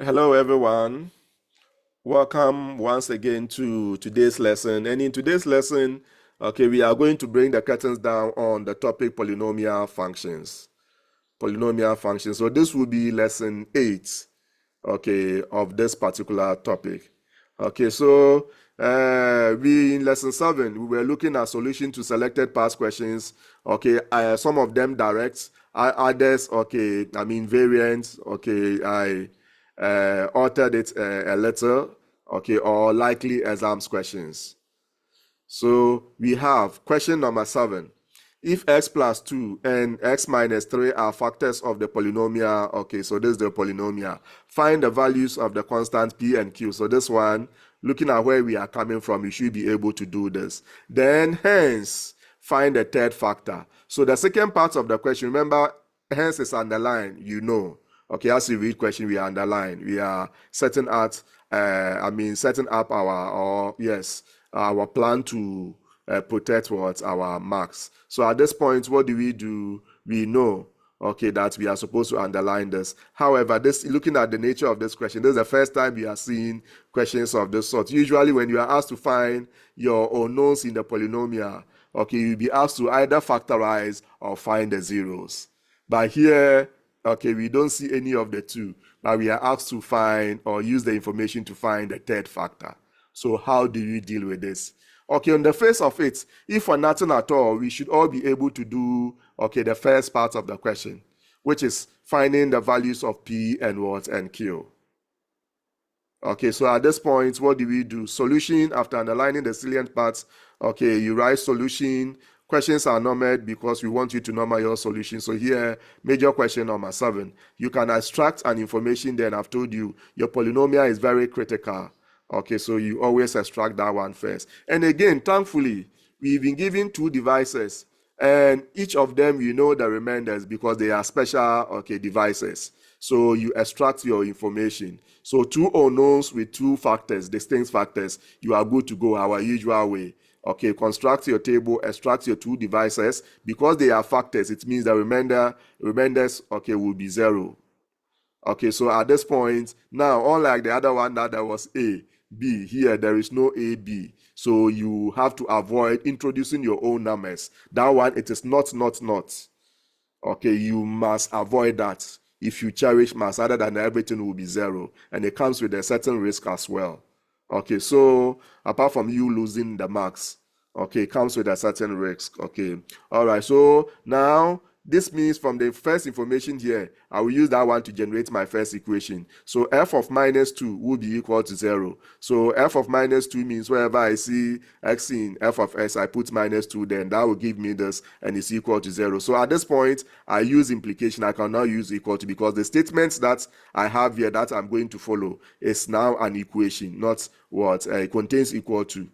Hello, everyone. Welcome once again to today's lesson. And in today's lesson, we are going to bring the curtains down on the topic polynomial functions. Polynomial functions. So this will be lesson 8, of this particular topic. So we in lesson 7 we were looking at solution to selected past questions. Some of them direct, others variants. I altered it a little. Or likely exams questions. So we have question number 7. If x plus 2 and x minus 3 are factors of the polynomial, so this is the polynomial. Find the values of the constant p and q. So this one, looking at where we are coming from, you should be able to do this. Then, hence, find the third factor. So the second part of the question, remember, hence is underlined, as you read question, we underline. We are setting up our plan to protect our marks. So at this point, what do? We know, that we are supposed to underline this. However, looking at the nature of this question, this is the first time we are seeing questions of this sort. Usually, when you are asked to find your unknowns in the polynomial, you'll be asked to either factorize or find the zeros. But here, we don't see any of the two, but we are asked to find or use the information to find the third factor. So how do you deal with this? On the face of it, if for nothing at all, we should all be able to do, the first part of the question, which is finding the values of P and Q. So at this point, what do? Solution, after underlining the salient parts, you write solution. Questions are numbered because we want you to number your solution. So here, major question number 7. You can extract an information. Then I've told you, your polynomial is very critical. So you always extract that one first. And again, thankfully, we've been given 2 devices. And each of them, you know the remainders because they are special, devices. So you extract your information. So 2 unknowns with 2 factors, distinct factors, you are good to go our usual way. Construct your table, extract your 2 devices. Because they are factors, it means the remainders, will be 0. So at this point, now, unlike the other one that there was A, B, here there is no A, B. So you have to avoid introducing your own numbers. That one, it is not. You must avoid that. If you cherish mass, other than everything will be 0. And it comes with a certain risk as well. So apart from you losing the marks, it comes with a certain risk. All right, so now this means from the first information here, I will use that one to generate my first equation. So f of minus 2 will be equal to 0. So f of minus 2 means wherever I see x in f of s, I put minus 2, then that will give me this, and it's equal to 0. So at this point, I use implication. I can now use equal to, because the statements that I have here that I'm going to follow is now an equation, not what it contains equal to.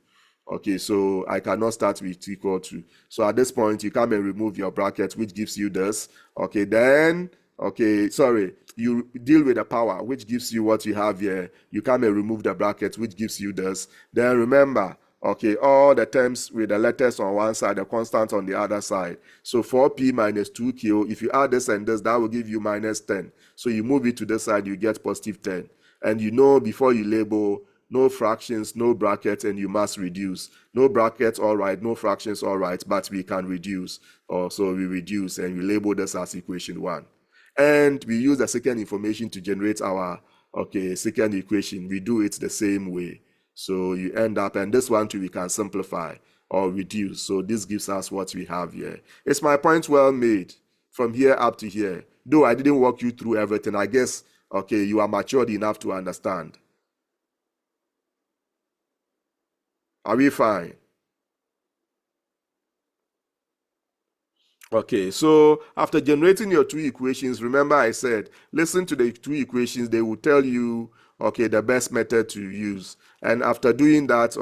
So I cannot start with equal to. So at this point, you come and remove your bracket, which gives you this. Then, you deal with the power, which gives you what you have here. You come and remove the bracket, which gives you this. Then remember, all the terms with the letters on one side, the constant on the other side. So 4p minus 2q, if you add this and this, that will give you minus 10. So you move it to this side, you get positive 10. And you know before you label, no fractions, no brackets, and you must reduce. No brackets, all right, no fractions, all right, but we can reduce. So we reduce, and we label this as equation 1. And we use the second information to generate our, second equation. We do it the same way. So you end up, and this one too, we can simplify or reduce. So this gives us what we have here. Is my point well made from here up to here? Though I didn't walk you through everything, I guess, you are matured enough to understand. Are we fine? So after generating your 2 equations, remember I said, listen to the 2 equations, they will tell you, the best method to use. And after doing that,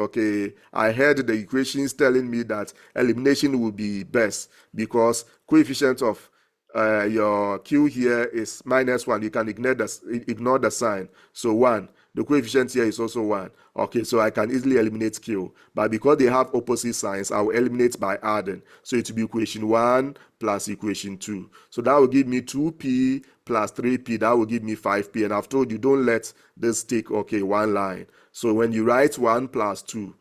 I heard the equations telling me that elimination will be best because coefficient of your q here is minus 1. You can ignore the sign. So 1. The coefficient here is also 1. So I can easily eliminate q. But because they have opposite signs, I will eliminate by adding. So it will be equation 1 plus equation 2. So that will give me 2p plus 3p, that will give me 5p. And I've told you, don't let this take, okay, one line. So when you write 1 plus 2,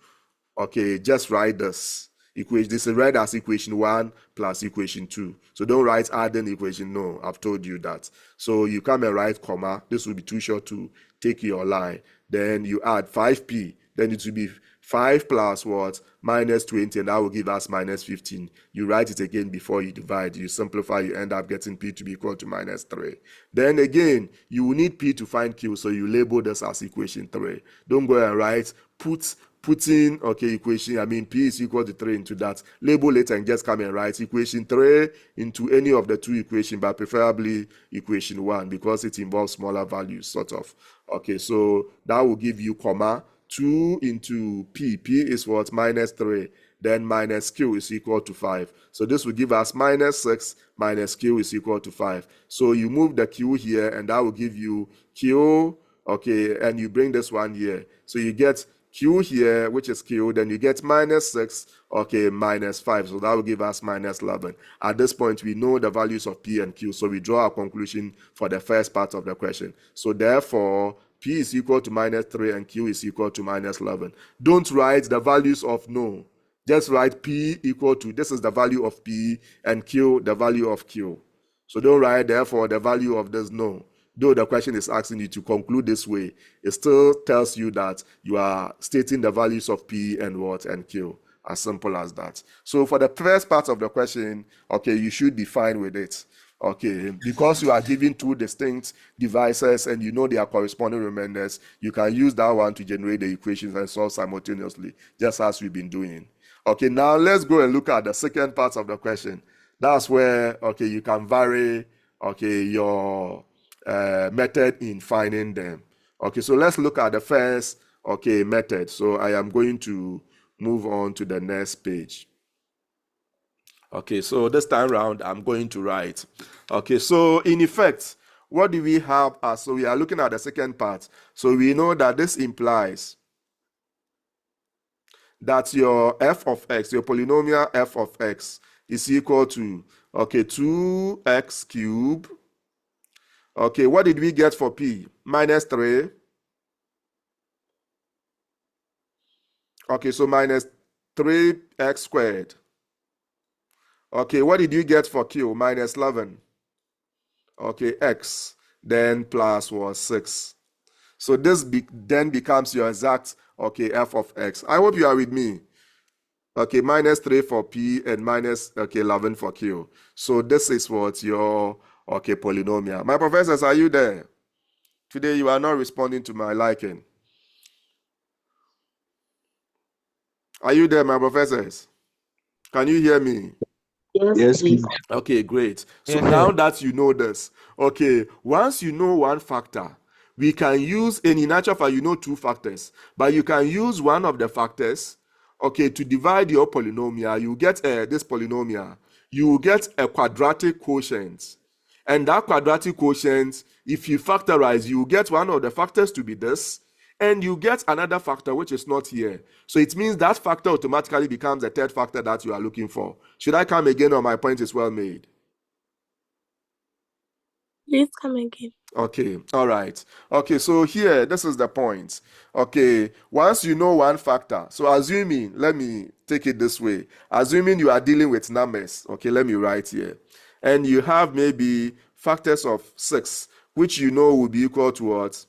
okay, just write this equation. This is read as equation 1 plus equation 2. So don't write adding equation. No, I've told you that. So you come and write comma. This will be too short to take your line. Then you add 5p. Then it will be 5 plus what? Minus 20, and that will give us minus 15. You write it again before you divide. You simplify, you end up getting p to be equal to minus 3. Then again, you will need p to find q, so you label this as equation 3. Don't go and write putting, okay, equation, I mean, p is equal to 3 into that. Label it and just come and write equation 3 into any of the two equations, but preferably equation 1 because it involves smaller values, sort of. Okay, so that will give you comma 2 into p. P is what? Minus 3. Then minus q is equal to 5. So this will give us minus 6 minus q is equal to 5. So you move the q here, and that will give you q, okay, and you bring this one here. So you get q here, which is q, then you get minus 6, okay, minus 5. So that will give us minus 11. At this point, we know the values of p and q, so we draw our conclusion for the first part of the question. So therefore, p is equal to minus 3 and q is equal to minus 11. Don't write the values of no. Just write p equal to, this is the value of p, and q, the value of q. So don't write, therefore, the value of this no. Though the question is asking you to conclude this way, it still tells you that you are stating the values of p and what and q. As simple as that. So for the first part of the question, okay, you should be fine with it. Okay, because you are given two distinct devices and you know their corresponding remainders, you can use that one to generate the equations and solve simultaneously, just as we've been doing. Okay, now let's go and look at the second part of the question. That's where, okay, you can vary, okay, your method in finding them. Okay, so let's look at the first, okay, method. So I am going to move on to the next page. Okay, so this time around, I'm going to write. Okay, so in effect, what do we have as, so we are looking at the second part. So we know that this implies that your f of x, your polynomial f of x is equal to, okay, 2x cubed. Okay, what did we get for p? Minus 3. Okay, so minus 3x squared. Okay, what did you get for q? Minus 11. Okay, x, then plus was 6. So this then becomes your exact, okay, f of x. I hope you are with me. Okay, minus 3 for p and minus, okay, 11 for q. So this is what your, okay, polynomial. My professors, are you there? Today you are not responding to my liking. Are you there, my professors? Can you hear me? Yes, please. Okay, great. So Yes, now sir. that you know this, okay, once you know one factor, we can use, and in actual fact, you know two factors, but you can use one of the factors, okay, to divide your polynomial. You get this polynomial, you will get a quadratic quotient. And that quadratic quotient, if you factorize, you get one of the factors to be this, and you get another factor which is not here. So it means that factor automatically becomes the third factor that you are looking for. Should I come again, or my point is well made? Please come again. Okay, all right. Okay, so here, this is the point. Okay, once you know one factor, so assuming, let me take it this way, assuming you are dealing with numbers, okay, let me write here, and you have maybe factors of 6, which you know will be equal to what?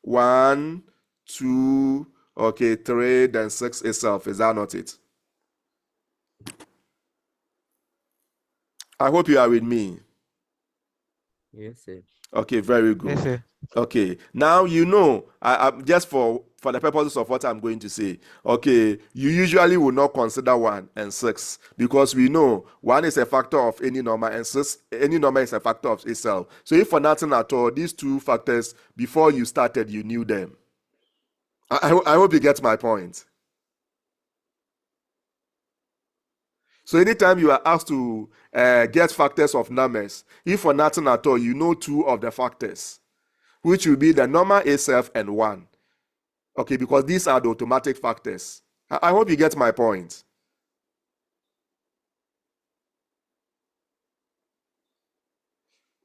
1, 2, okay, 3, then 6 itself. Is that not it? I hope you are with me. Yes, sir. Okay, very good. Yes, sir. Okay, now you know, just for the purposes of what I'm going to say, okay, you usually will not consider 1 and 6 because we know 1 is a factor of any number and 6, any number is a factor of itself. So if for nothing at all, these two factors, before you started, you knew them. I hope you get my point. So anytime you are asked to get factors of numbers, if for nothing at all, you know two of the factors, which will be the number itself and 1. Okay, because these are the automatic factors. I hope you get my point.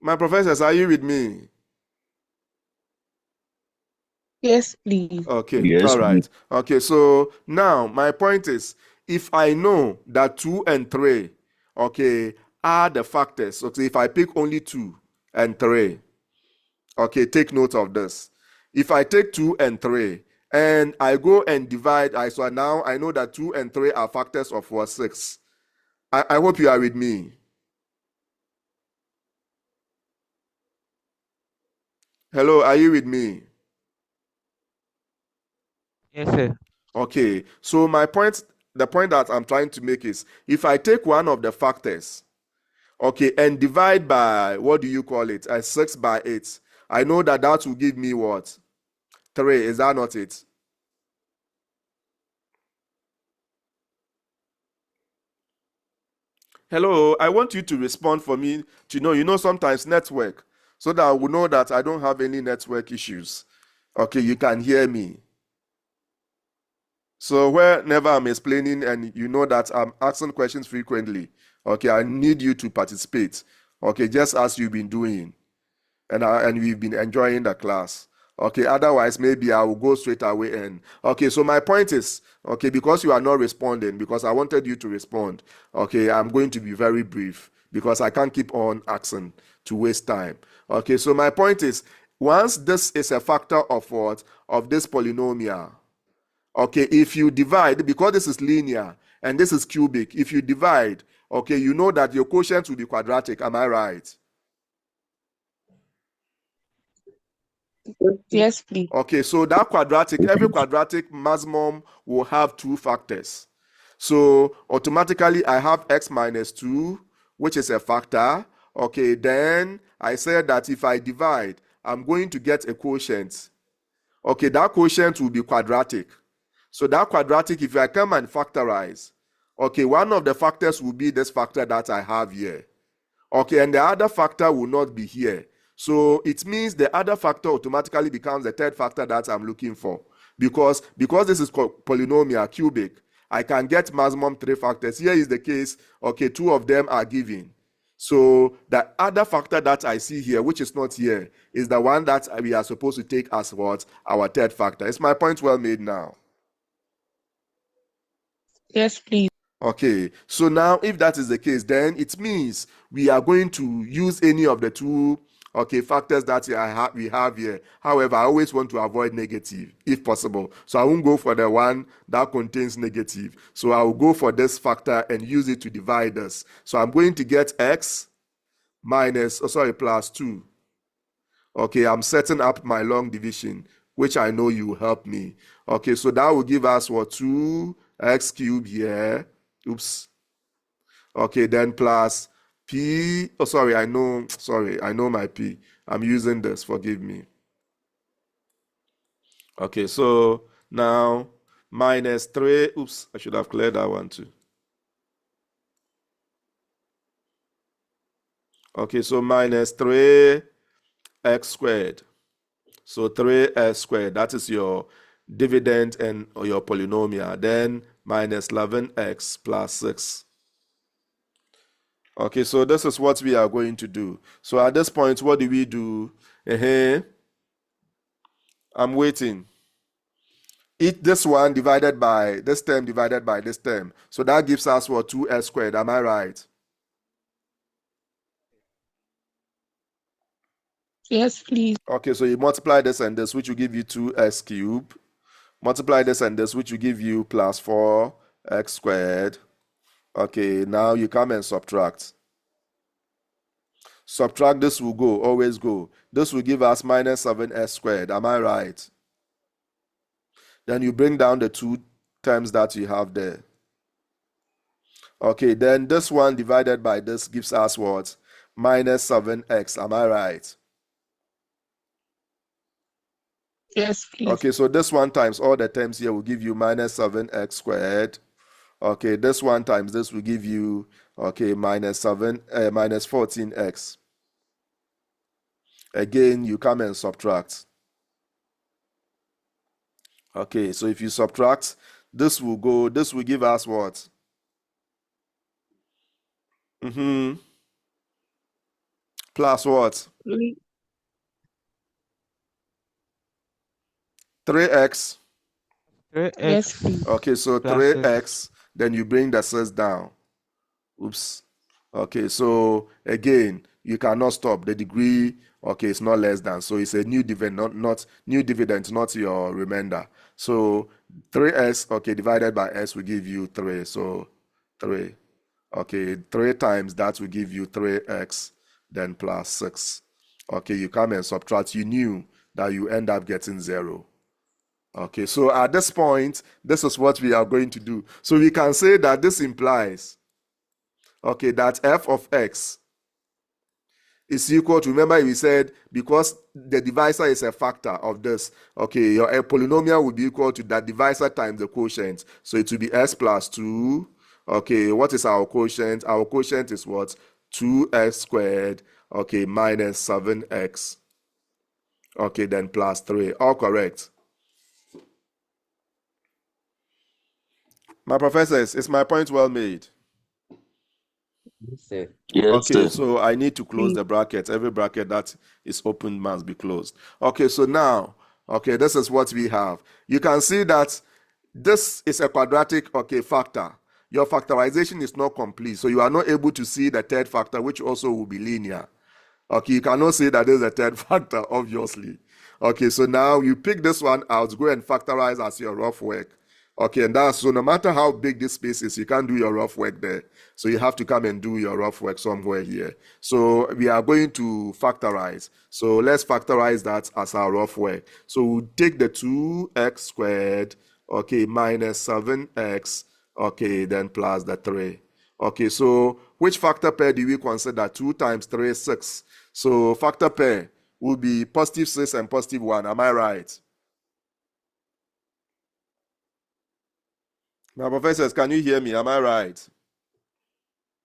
My professors, are you with me? Yes, please. Okay, all right. Okay, so now my point is, if I know that 2 and 3, okay, are the factors, okay, if I pick only 2 and 3, okay, take note of this. If I take 2 and 3 and I go and divide, so now I know that 2 and 3 are factors of what, 6. I hope you are with me. Hello, are you with me? Yes, sir. Okay, so my point, the point that I'm trying to make is, if I take one of the factors, okay, and divide by, what do you call it, 6 by 8, I know that that will give me what? 3, is that not it? Hello, I want you to respond for me to know, sometimes network, so that I will know that I don't have any network issues. Okay, you can hear me. So whenever I'm explaining and you know that I'm asking questions frequently, okay, I need you to participate, okay, just as you've been doing, and we've been enjoying the class. Okay, otherwise maybe I will go straight away and okay. So my point is, okay, because you are not responding, because I wanted you to respond. Okay, I'm going to be very brief because I can't keep on asking to waste time. Okay, so my point is, once this is a factor of what, of this polynomial. Okay, if you divide, because this is linear and this is cubic, if you divide, okay, you know that your quotient will be quadratic. Am I right? Yes, please. Okay, so that quadratic, every quadratic maximum will have 2 factors. So automatically I have x minus 2, which is a factor. Okay, then I said that if I divide, I'm going to get a quotient. Okay, that quotient will be quadratic. So that quadratic, if I come and factorize, okay, one of the factors will be this factor that I have here. Okay, and the other factor will not be here. So it means the other factor automatically becomes the third factor that I'm looking for. Because this is polynomial cubic, I can get maximum 3 factors. Here is the case, okay, 2 of them are given. So the other factor that I see here, which is not here, is the one that we are supposed to take as what? Our third factor. Is my point well made now? Yes, please. Okay, so now if that is the case, then it means we are going to use any of the 2, okay, factors that we have here. However, I always want to avoid negative if possible. So I won't go for the one that contains negative. So I will go for this factor and use it to divide this. So I'm going to get x minus, plus 2. Okay, I'm setting up my long division, which I know you will help me. Okay, so that will give us what? 2x cubed here. Oops. Okay, then plus p. I know my p. I'm using this, forgive me. Okay, so now minus 3. Oops, I should have cleared that one too. Okay, so minus 3x squared. So 3x squared, that is your dividend and or your polynomial. Then minus 11x plus 6. Okay, so this is what we are going to do. So at this point, what do we do? I'm waiting. This one divided by this term divided by this term. So that gives us what? 2s squared. Am I right? Yes, please. Okay, so you multiply this and this, which will give you 2s cubed. Multiply this and this, which will give you plus 4x squared. Okay, now you come and subtract. Subtract, this will go, always go. This will give us minus 7s squared. Am I right? Then you bring down the 2 terms that you have there. Okay, then this one divided by this gives us what? Minus 7x. Am I right? Yes, please. Okay, so this one times all the terms here will give you minus 7x squared. Okay, this one times this will give you, okay, minus 14x. Again, you come and subtract. Okay, so if you subtract, this will give us what? plus what? Please. 3x. 3x Yes, please. Okay, so plus 6. 3x, then you bring the 6 down. Oops. Okay, so again, you cannot stop. The degree, okay, it's not less than. So it's a new dividend, not new dividend, not your remainder. So 3s, okay, divided by s will give you 3. So 3. Okay, 3 times that will give you 3x, then plus 6. Okay, you come and subtract. You knew that you end up getting 0. Okay, so at this point, this is what we are going to do. So we can say that this implies, okay, that f of x is equal to, remember we said, because the divisor is a factor of this, okay, your polynomial will be equal to that divisor times the quotient. So it will be s plus 2. Okay, what is our quotient? Our quotient is what? 2x squared, okay, minus 7x, okay, then plus 3. All correct. My professors, is my point well made? Yes, sir. Okay, so I need to close the bracket. Every bracket that is open must be closed. Okay, so now, okay, this is what we have. You can see that this is a quadratic, okay, factor. Your factorization is not complete, so you are not able to see the third factor, which also will be linear. Okay, you cannot say that there's a third factor, obviously. Okay, so now you pick this one out, go and factorize as your rough work. Okay, and that's so no matter how big this space is, you can't do your rough work there. So you have to come and do your rough work somewhere here. So we are going to factorize. So let's factorize that as our rough work. So we'll take the 2x squared, okay, minus 7x, okay, then plus the 3. Okay, so which factor pair do we consider? 2 times 3 is 6. So factor pair will be positive 6 and positive 1. Am I right? My professors, can you hear me? Am I right?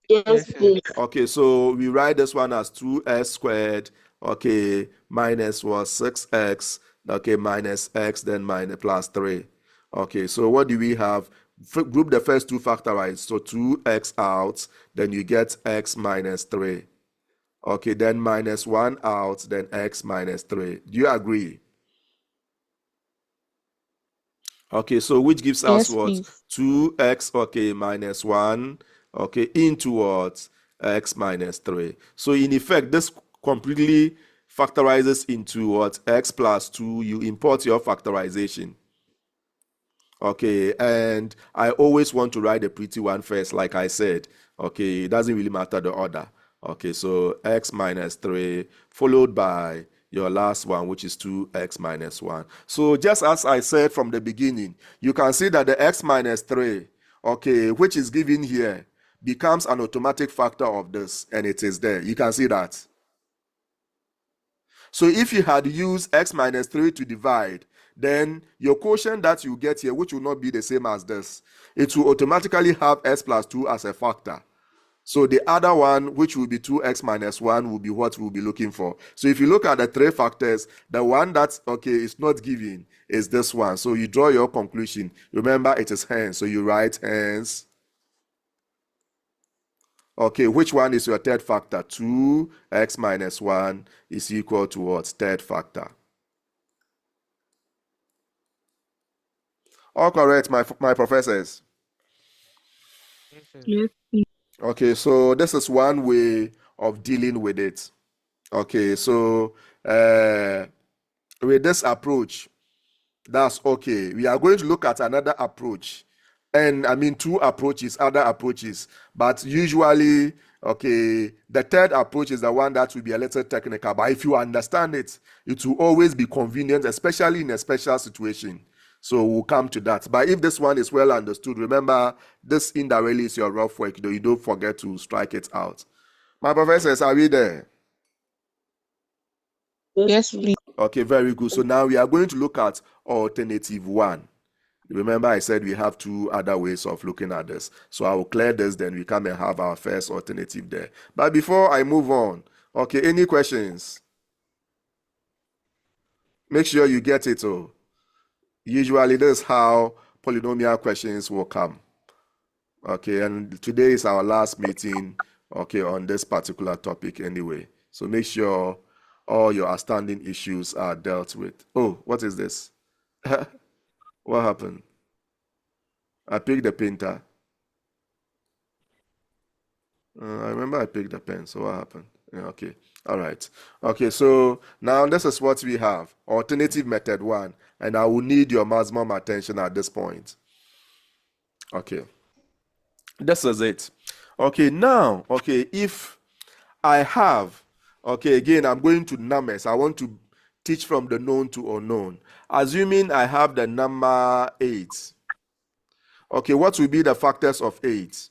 Yes, please. Okay, so we write this one as 2s squared, okay, minus was 6x, okay, minus x, then minus plus 3. Okay, so what do we have? Group the first two factorize. So 2x out, then you get x minus 3. Okay, then minus 1 out, then x minus 3. Do you agree? Okay, so which gives us Yes, what? please. 2x, okay, minus 1, okay, into what? X minus 3. So in effect, this completely factorizes into what? X plus 2. You import your factorization. Okay, and I always want to write the pretty one first, like I said. Okay, it doesn't really matter the order. Okay, so x minus 3 followed by your last one, which is 2x minus 1. So just as I said from the beginning, you can see that the x minus 3, okay, which is given here, becomes an automatic factor of this, and it is there. You can see that. So if you had used x minus 3 to divide, then your quotient that you get here, which will not be the same as this, it will automatically have s plus 2 as a factor. So the other one, which will be 2x minus 1, will be what we'll be looking for. So if you look at the three factors, the one that's, okay, is not given is this one. So you draw your conclusion. Remember, it is hence. So you write hence. Okay, which one is your third factor? 2x minus 1 is equal to what? Third factor. All correct, my professors. Yes, sir. Yes, please. Okay, so this is one way of dealing with it. Okay, so with this approach, that's okay. We are going to look at another approach. And I mean, two approaches, other approaches. But usually, okay, the third approach is the one that will be a little technical. But if you understand it, it will always be convenient, especially in a special situation. So we'll come to that. But if this one is well understood, remember, this indirectly is your rough work. You don't forget to strike it out. My professors, are we there? Yes, please. Okay, very good. So now we are going to look at alternative 1. Remember, I said we have two other ways of looking at this. So I will clear this, then we come and have our first alternative there. But before I move on, okay, any questions? Make sure you get it. Oh, usually this is how polynomial questions will come. Okay, and today is our last meeting, okay, on this particular topic anyway. So make sure all your outstanding issues are dealt with. Oh, what is this? What happened? I picked the printer. I remember I picked the pen, so what happened? Yeah, okay, all right. Okay, so now this is what we have. Alternative method 1, and I will need your maximum attention at this point. Okay, this is it. Okay, now, okay, if I have, okay, again, I'm going to numbers. I want to teach from the known to unknown. Assuming I have the number 8. Okay, what will be the factors of 8?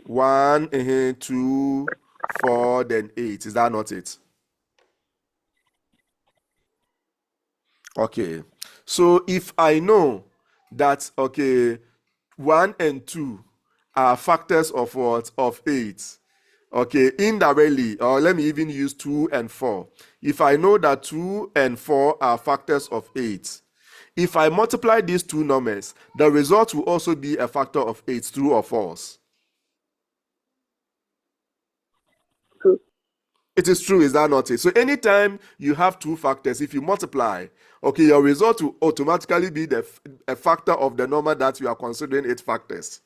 1, 2, 4, then 8. Is that not it? Okay. So if I know that, okay, 1 and 2 are factors of what? Of 8. Okay, indirectly, or let me even use 2 and 4. If I know that 2 and 4 are factors of 8, if I multiply these two numbers, the result will also be a factor of 8, true or false? True. It is true, is that not it? So anytime you have two factors, if you multiply, okay, your result will automatically be a factor of the number that you are considering 8 factors.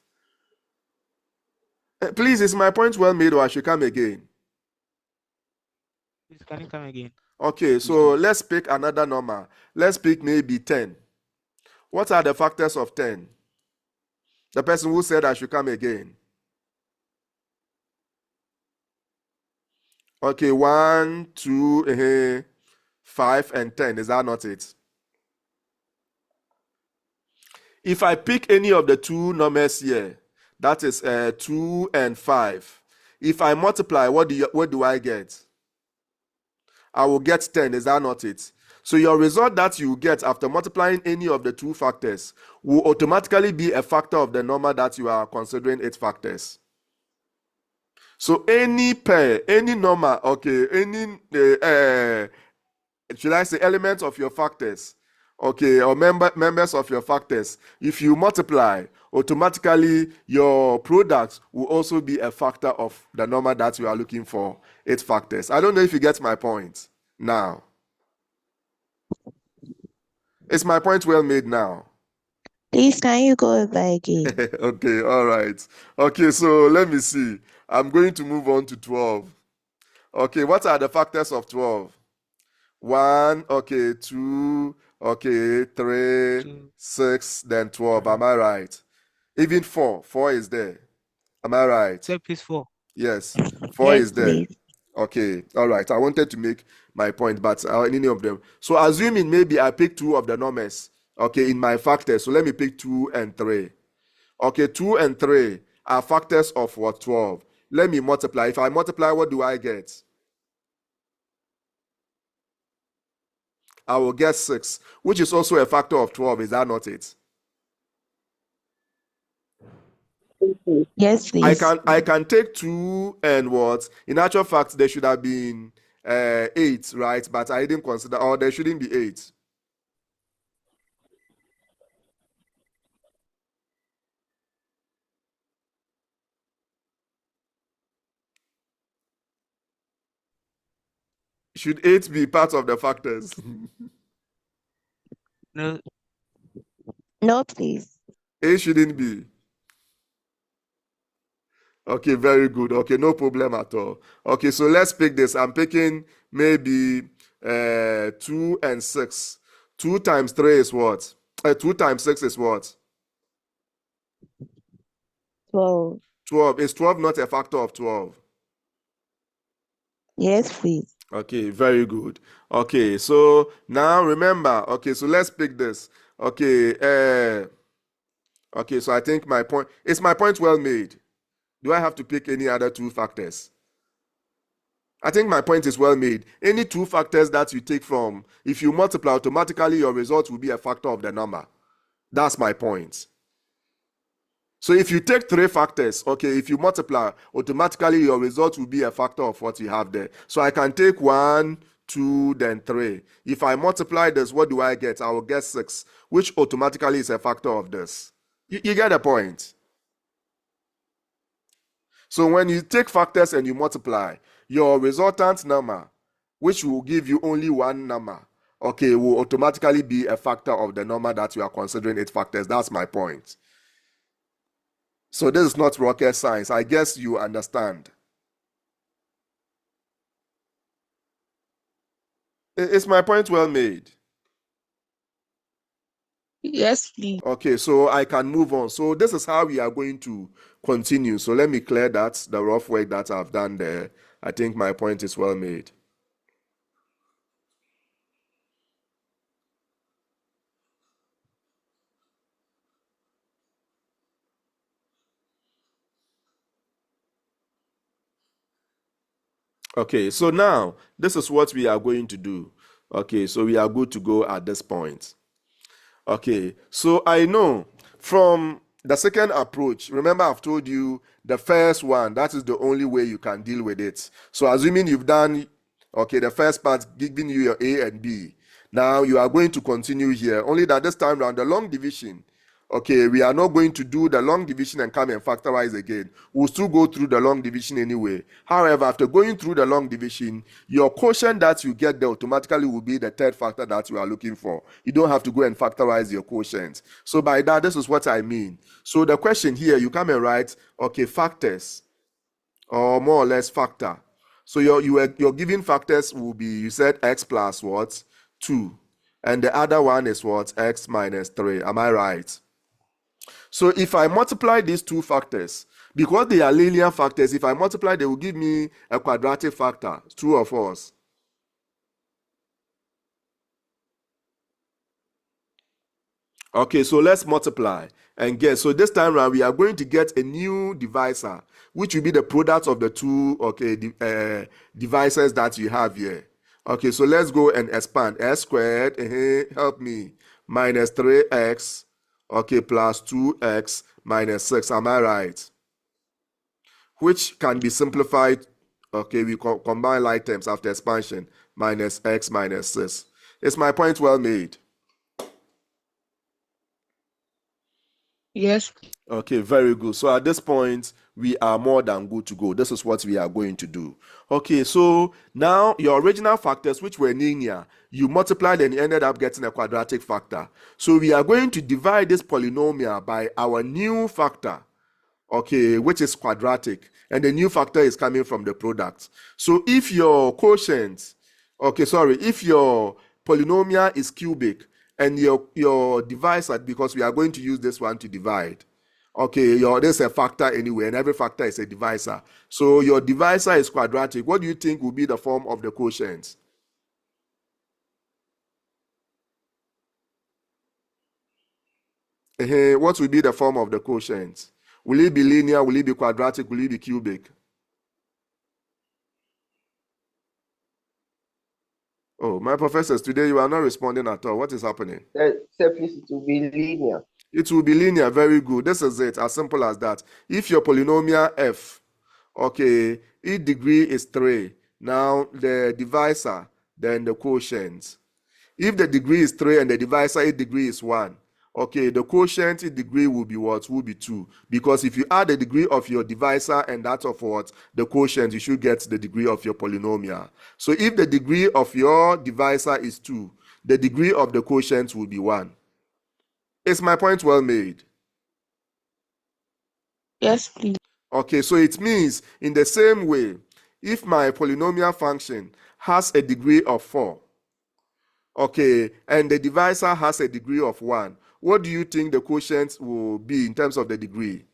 Please, is my point well made, or I should come again? Please, can you come again? Okay, so let's pick another number. Let's pick maybe 10. What are the factors of 10? The person who said I should come again. Okay, 1, 2, 5, and 10. Is that not it? If I pick any of the two numbers here, that is 2 and 5. If I multiply, what do I get? I will get 10. Is that not it? So your result that you get after multiplying any of the two factors will automatically be a factor of the number that you are considering 8 factors. So any pair, any number, okay, any should I say elements of your factors, okay, or members of your factors, if you multiply, automatically your product will also be a factor of the number that you are looking for, 8 factors. I don't know if you get my point now. Is my point well made now? Please, can you go over again? Okay, all right. Okay, so let me see. I'm going to move on to 12. Okay, what are the factors of 12? 1, okay, 2, okay, 3, 2, 6, then 12. Am I right? Even 4. 4 is there. Am I right? say please 4. Yes, 4 Yes, is there. please. Okay, all right. I wanted to make my point, but any of them. So assuming maybe I pick 2 of the numbers, okay, in my factors. So let me pick 2 and 3. Okay, 2 and 3 are factors of what? 12. Let me multiply. If I multiply, what do I get? I will get 6, which is also a factor of 12. Is that not it? Yes, I please. can take 2 and what? In actual fact, there should have been 8, right? But I didn't consider, or there shouldn't be 8. Should 8 be part of the factors? No, No, please. 8 shouldn't be. Okay, very good. Okay, no problem at all. Okay, so let's pick this. I'm picking maybe 2 and 6. 2 times 3 is what? 2 times 6 is what? 12. 12. Is 12 not a factor of 12? Yes, please. Okay, very good. Okay, so now remember, okay, so let's pick this. Okay, okay, so I think is my point well made? Do I have to pick any other 2 factors? I think my point is well made. Any 2 factors that you take from, if you multiply, automatically your result will be a factor of the number. That's my point. So if you take 3 factors, okay, if you multiply, automatically your result will be a factor of what you have there. So I can take 1, 2, then 3. If I multiply this, what do I get? I will get 6, which automatically is a factor of this. You get the point? So when you take factors and you multiply, your resultant number, which will give you only one number, okay, will automatically be a factor of the number that you are considering its factors. That's my point. So this is not rocket science. I guess you understand. Is my point well made? Yes, please. Okay, so I can move on. So this is how we are going to continue. So let me clear that, the rough work that I've done there. I think my point is well made. Okay, so now this is what we are going to do. Okay, so we are good to go at this point. Okay, so I know from the second approach, remember I've told you the first one, that is the only way you can deal with it. So assuming you've done, okay, the first part giving you your A and B, now you are going to continue here, only that this time around the long division, okay, we are not going to do the long division and come and factorize again. We'll still go through the long division anyway. However, after going through the long division, your quotient that you get there automatically will be the third factor that you are looking for. You don't have to go and factorize your quotient. So by that, this is what I mean. So the question here, you come and write, okay, factors, or more or less factor. So your given factors will be, you said x plus what? 2. And the other one is what? X minus 3. Am I right? So if I multiply these two factors, because they are linear factors, if I multiply, they will give me a quadratic factor. True or false? Okay, so let's multiply and get. So this time around, we are going to get a new divisor, which will be the product of the two, okay, divisors that you have here. Okay, so let's go and expand. S squared, help me, minus 3x, okay, plus 2x minus 6. Am I right? Which can be simplified, okay, we combine like terms after expansion, minus x minus 6. Is my point well made? Yes. Okay, very good. So at this point, we are more than good to go. This is what we are going to do. Okay, so now your original factors, which were linear, you multiplied and you ended up getting a quadratic factor. So we are going to divide this polynomial by our new factor, okay, which is quadratic, and the new factor is coming from the product. So if your quotient, okay, sorry, if your polynomial is cubic and your divisor, because we are going to use this one to divide, okay, there's a factor anyway, and every factor is a divisor. So your divisor is quadratic. What do you think will be the form of the quotient? What will be the form of the quotient? Will it be linear? Will it be quadratic? Will it be cubic? Oh, my professors, today you are not responding at all. What is happening? Sir, please, it will be linear. It will be linear. Very good. This is it. As simple as that. If your polynomial f, okay, its degree is 3. Now the divisor, then the quotient. If the degree is 3 and the divisor its degree is 1, okay, the quotient its degree will be what? Will be 2. Because if you add the degree of your divisor and that of what? The quotient, you should get the degree of your polynomial. So if the degree of your divisor is 2, the degree of the quotient will be 1. Is my point well made? Yes, please. Okay, so it means in the same way, if my polynomial function has a degree of 4, okay, and the divisor has a degree of 1, what do you think the quotient will be in terms of the degree?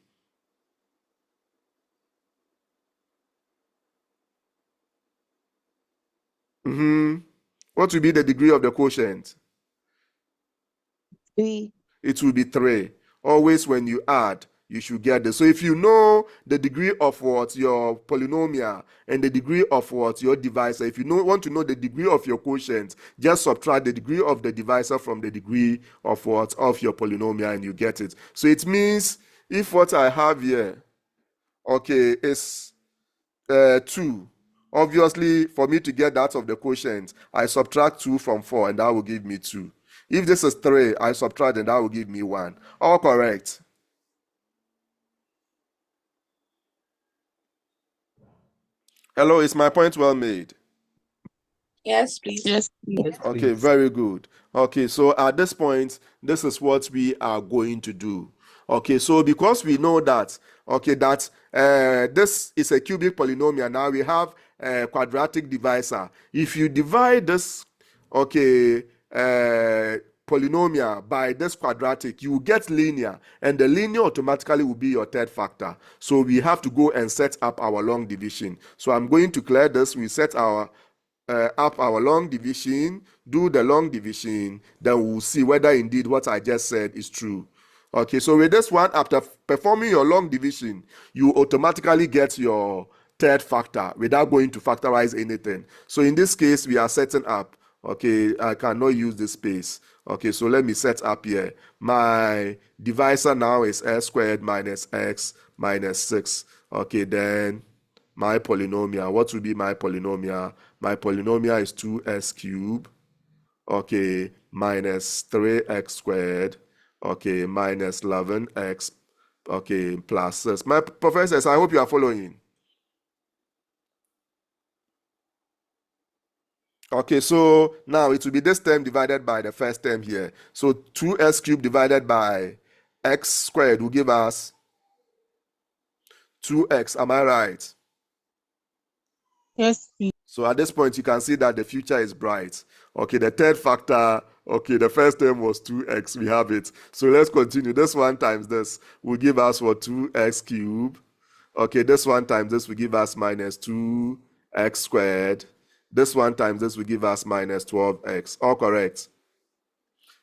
What will be the degree of the quotient? 3. It will be 3. Always when you add, you should get this. So if you know the degree of what your polynomial and the degree of what your divisor, if you want to know the degree of your quotient, just subtract the degree of the divisor from the degree of what of your polynomial and you get it. So it means if what I have here, okay, is 2, obviously for me to get that of the quotient, I subtract 2 from 4 and that will give me 2. If this is 3, I subtract and that will give me 1. All correct. Hello, is my point well made? Yes, please. Yes, please. Yes, Okay, please. very good. Okay, so at this point, this is what we are going to do. Okay, so because we know that, okay, that this is a cubic polynomial, now we have a quadratic divisor. If you divide this, okay, polynomial by this quadratic, you will get linear, and the linear automatically will be your third factor. So we have to go and set up our long division. So I'm going to clear this. We set our up our long division, do the long division, then we'll see whether indeed what I just said is true. Okay, so with this one, after performing your long division, you automatically get your third factor without going to factorize anything. So in this case, we are setting up. Okay, I cannot use this space. Okay, so let me set up here. My divisor now is s squared minus x minus 6. Okay, then my polynomial. What will be my polynomial? My polynomial is 2x cubed, okay, minus 3x squared, okay, minus 11x, okay, plus 6. My professors, I hope you are following. Okay, so now it will be this term divided by the first term here. So 2x cubed divided by x squared will give us 2x. Am I right? Yes, please. So at this point, you can see that the future is bright. Okay, the third factor, okay, the first term was 2x. We have it. So let's continue. This one times this will give us what? 2x cubed. Okay, this one times this will give us minus 2x squared. This one times this will give us minus 12x. All correct.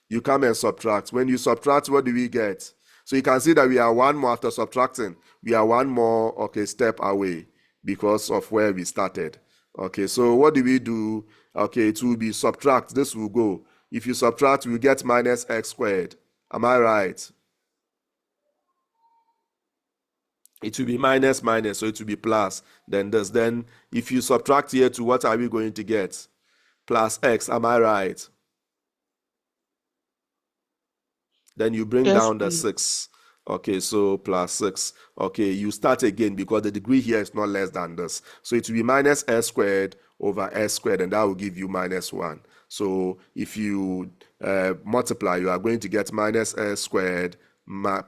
You come and subtract. When you subtract, what do we get? So you can see that we are one more after subtracting. We are one more, okay, step away because of where we started. Okay, so what do we do? Okay, it will be subtract. This will go. If you subtract, we get minus x squared. Am I right? It will be minus minus, so it will be plus. Then this. Then if you subtract here to, what are we going to get? Plus x. Am I right? Then you bring Yes, down the please. 6. Okay, so plus 6. Okay, you start again because the degree here is not less than this. So it will be minus s squared over s squared, and that will give you minus 1. So if you multiply, you are going to get minus s squared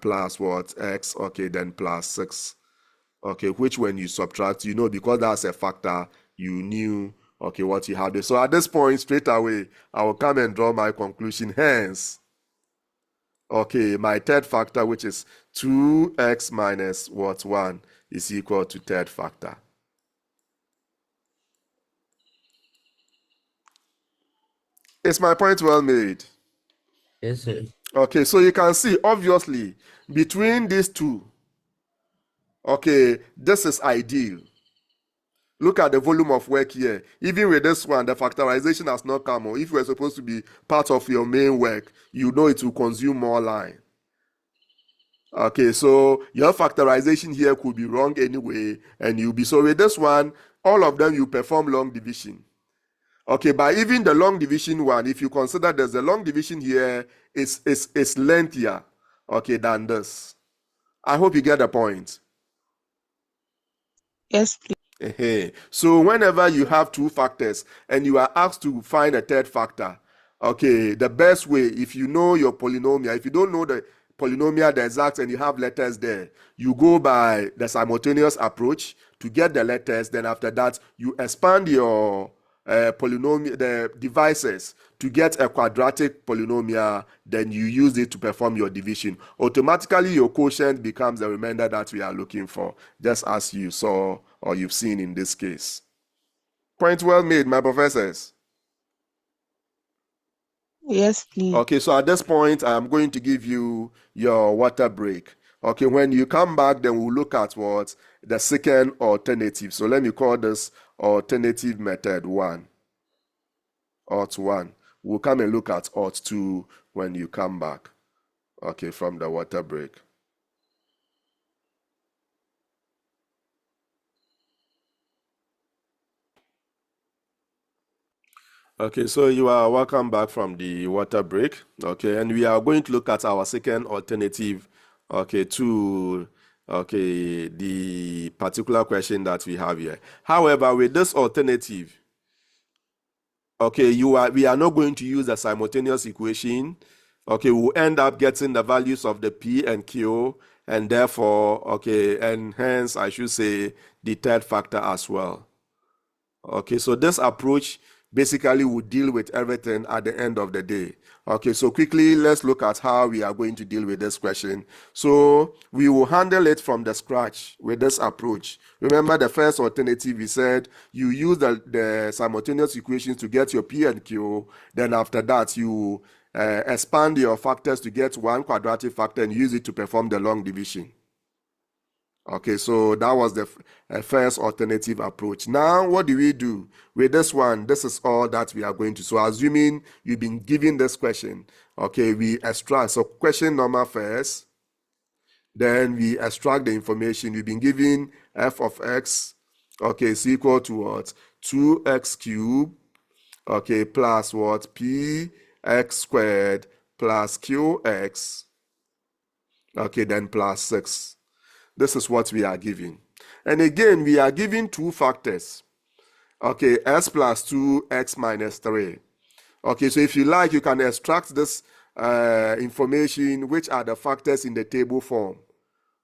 plus what? X. Okay, then plus 6. Okay, which when you subtract, you know, because that's a factor, you knew, okay, what you had. So at this point, straight away, I will come and draw my conclusion. Hence, okay, my third factor, which is 2x minus what? 1 is equal to third factor. Is my point well made? Yes, sir. Okay, so you can see, obviously, between these two, okay, this is ideal. Look at the volume of work here. Even with this one, the factorization has not come. Or if we're supposed to be part of your main work, you know it will consume more line. Okay, so your factorization here could be wrong anyway, and you'll be, so with this one, all of them you perform long division. Okay, but even the long division one, if you consider there's the long division here is lengthier, okay, than this. I hope you get the point. Yes, please. So whenever you have two factors and you are asked to find a third factor, okay, the best way, if you know your polynomial, if you don't know the polynomial, the exact, and you have letters there, you go by the simultaneous approach to get the letters. Then after that, you expand your polynomial, the divisors, to get a quadratic polynomial. Then you use it to perform your division. Automatically, your quotient becomes the remainder that we are looking for, just as you saw or you've seen in this case. Point well made, my professors. Yes, please. Okay, so at this point, I'm going to give you your water break. Okay, when you come back, then we'll look at what? The second alternative. So let me call this alternative method 1. Ort 1. We'll come and look at Ort 2 when you come back. Okay, from the water break. Okay, so you are welcome back from the water break. Okay, and we are going to look at our second alternative, okay, to okay, the particular question that we have here. However, with this alternative, okay, we are not going to use a simultaneous equation. Okay, we'll end up getting the values of the P and Q, and therefore, okay, and hence I should say the third factor as well. Okay, so this approach basically will deal with everything at the end of the day. Okay, so quickly, let's look at how we are going to deal with this question. So we will handle it from the scratch with this approach. Remember the first alternative, we said you use the simultaneous equations to get your P and Q. Then after that, you expand your factors to get one quadratic factor and use it to perform the long division. Okay, so that was the first alternative approach. Now, what do we do with this one? This is all that we are going to. So, assuming you've been given this question, okay, we extract. So, question number first, then we extract the information. We've been given f of x, okay, is equal to what? 2x cubed, okay, plus what? P x squared plus qx, okay, then plus 6. This is what we are giving. And again, we are giving two factors. Okay, s plus 2, x minus 3. Okay, so if you like, you can extract this information, which are the factors in the table form.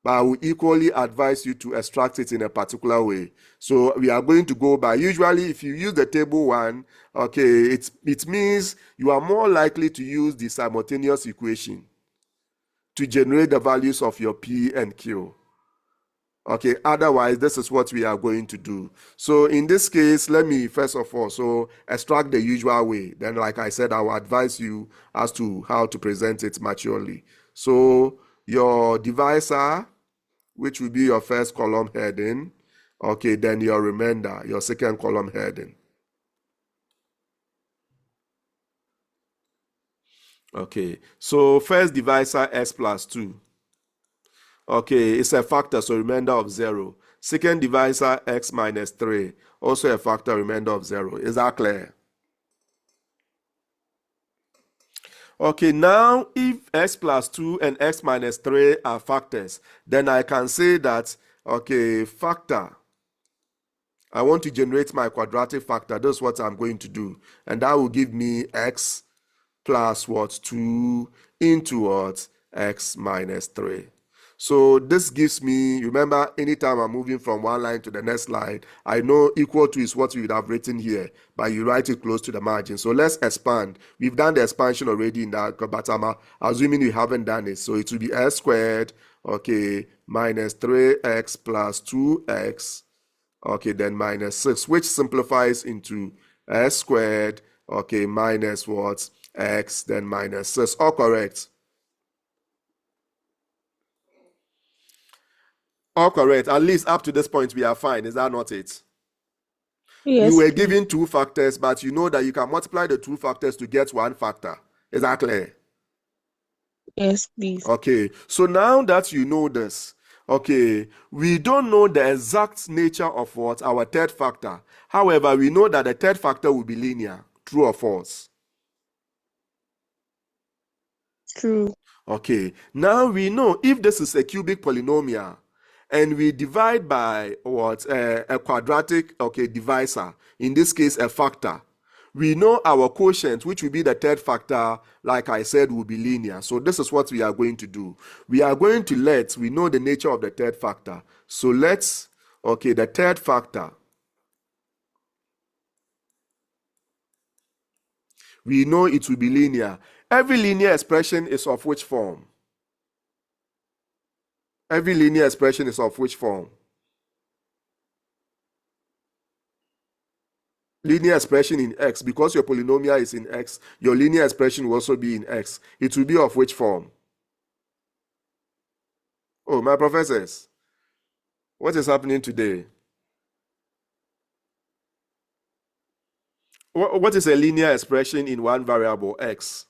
But I will equally advise you to extract it in a particular way. So we are going to go by, usually if you use the table 1, okay, it means you are more likely to use the simultaneous equation to generate the values of your P and Q. Okay, otherwise, this is what we are going to do. So in this case, let me first of all, so extract the usual way. Then, like I said, I will advise you as to how to present it maturely. So your divisor, which will be your first column heading, okay, then your remainder, your second column heading. Okay, so first divisor, x plus 2. Okay, it's a factor, so remainder of 0. Second divisor, x minus 3. Also a factor, remainder of 0. Is that clear? Okay, now if x plus 2 and x minus 3 are factors, then I can say that, okay, factor, I want to generate my quadratic factor. That's what I'm going to do. And that will give me x plus what? 2 into what? X minus 3. So this gives me, remember, anytime I'm moving from one line to the next line, I know equal to is what you would have written here, but you write it close to the margin. So let's expand. We've done the expansion already in that, but I'm assuming you haven't done it. So it will be x squared, okay, minus 3x plus 2x, okay, then minus 6, which simplifies into x squared, okay, minus what? X, then minus 6. All correct. All correct. At least up to this point, we are fine. Is that not it? Yes. You were given two factors, but you know that you can multiply the two factors to get one factor. Is that clear? Yes, please. Okay. So now that you know this, okay, we don't know the exact nature of what? Our third factor. However, we know that the third factor will be linear. True or false? True. Okay. Now we know if this is a cubic polynomial, and we divide by what? A quadratic, okay, divisor, in this case a factor, we know our quotient, which will be the third factor, like I said, will be linear. So this is what we are going to do. We are going to we know the nature of the third factor. So let's, okay, the third factor, we know it will be linear. Every linear expression is of which form? Every linear expression is of which form? Linear expression in x. Because your polynomial is in x, your linear expression will also be in x. It will be of which form? Oh, my professors, what is happening today? What is a linear expression in one variable, x?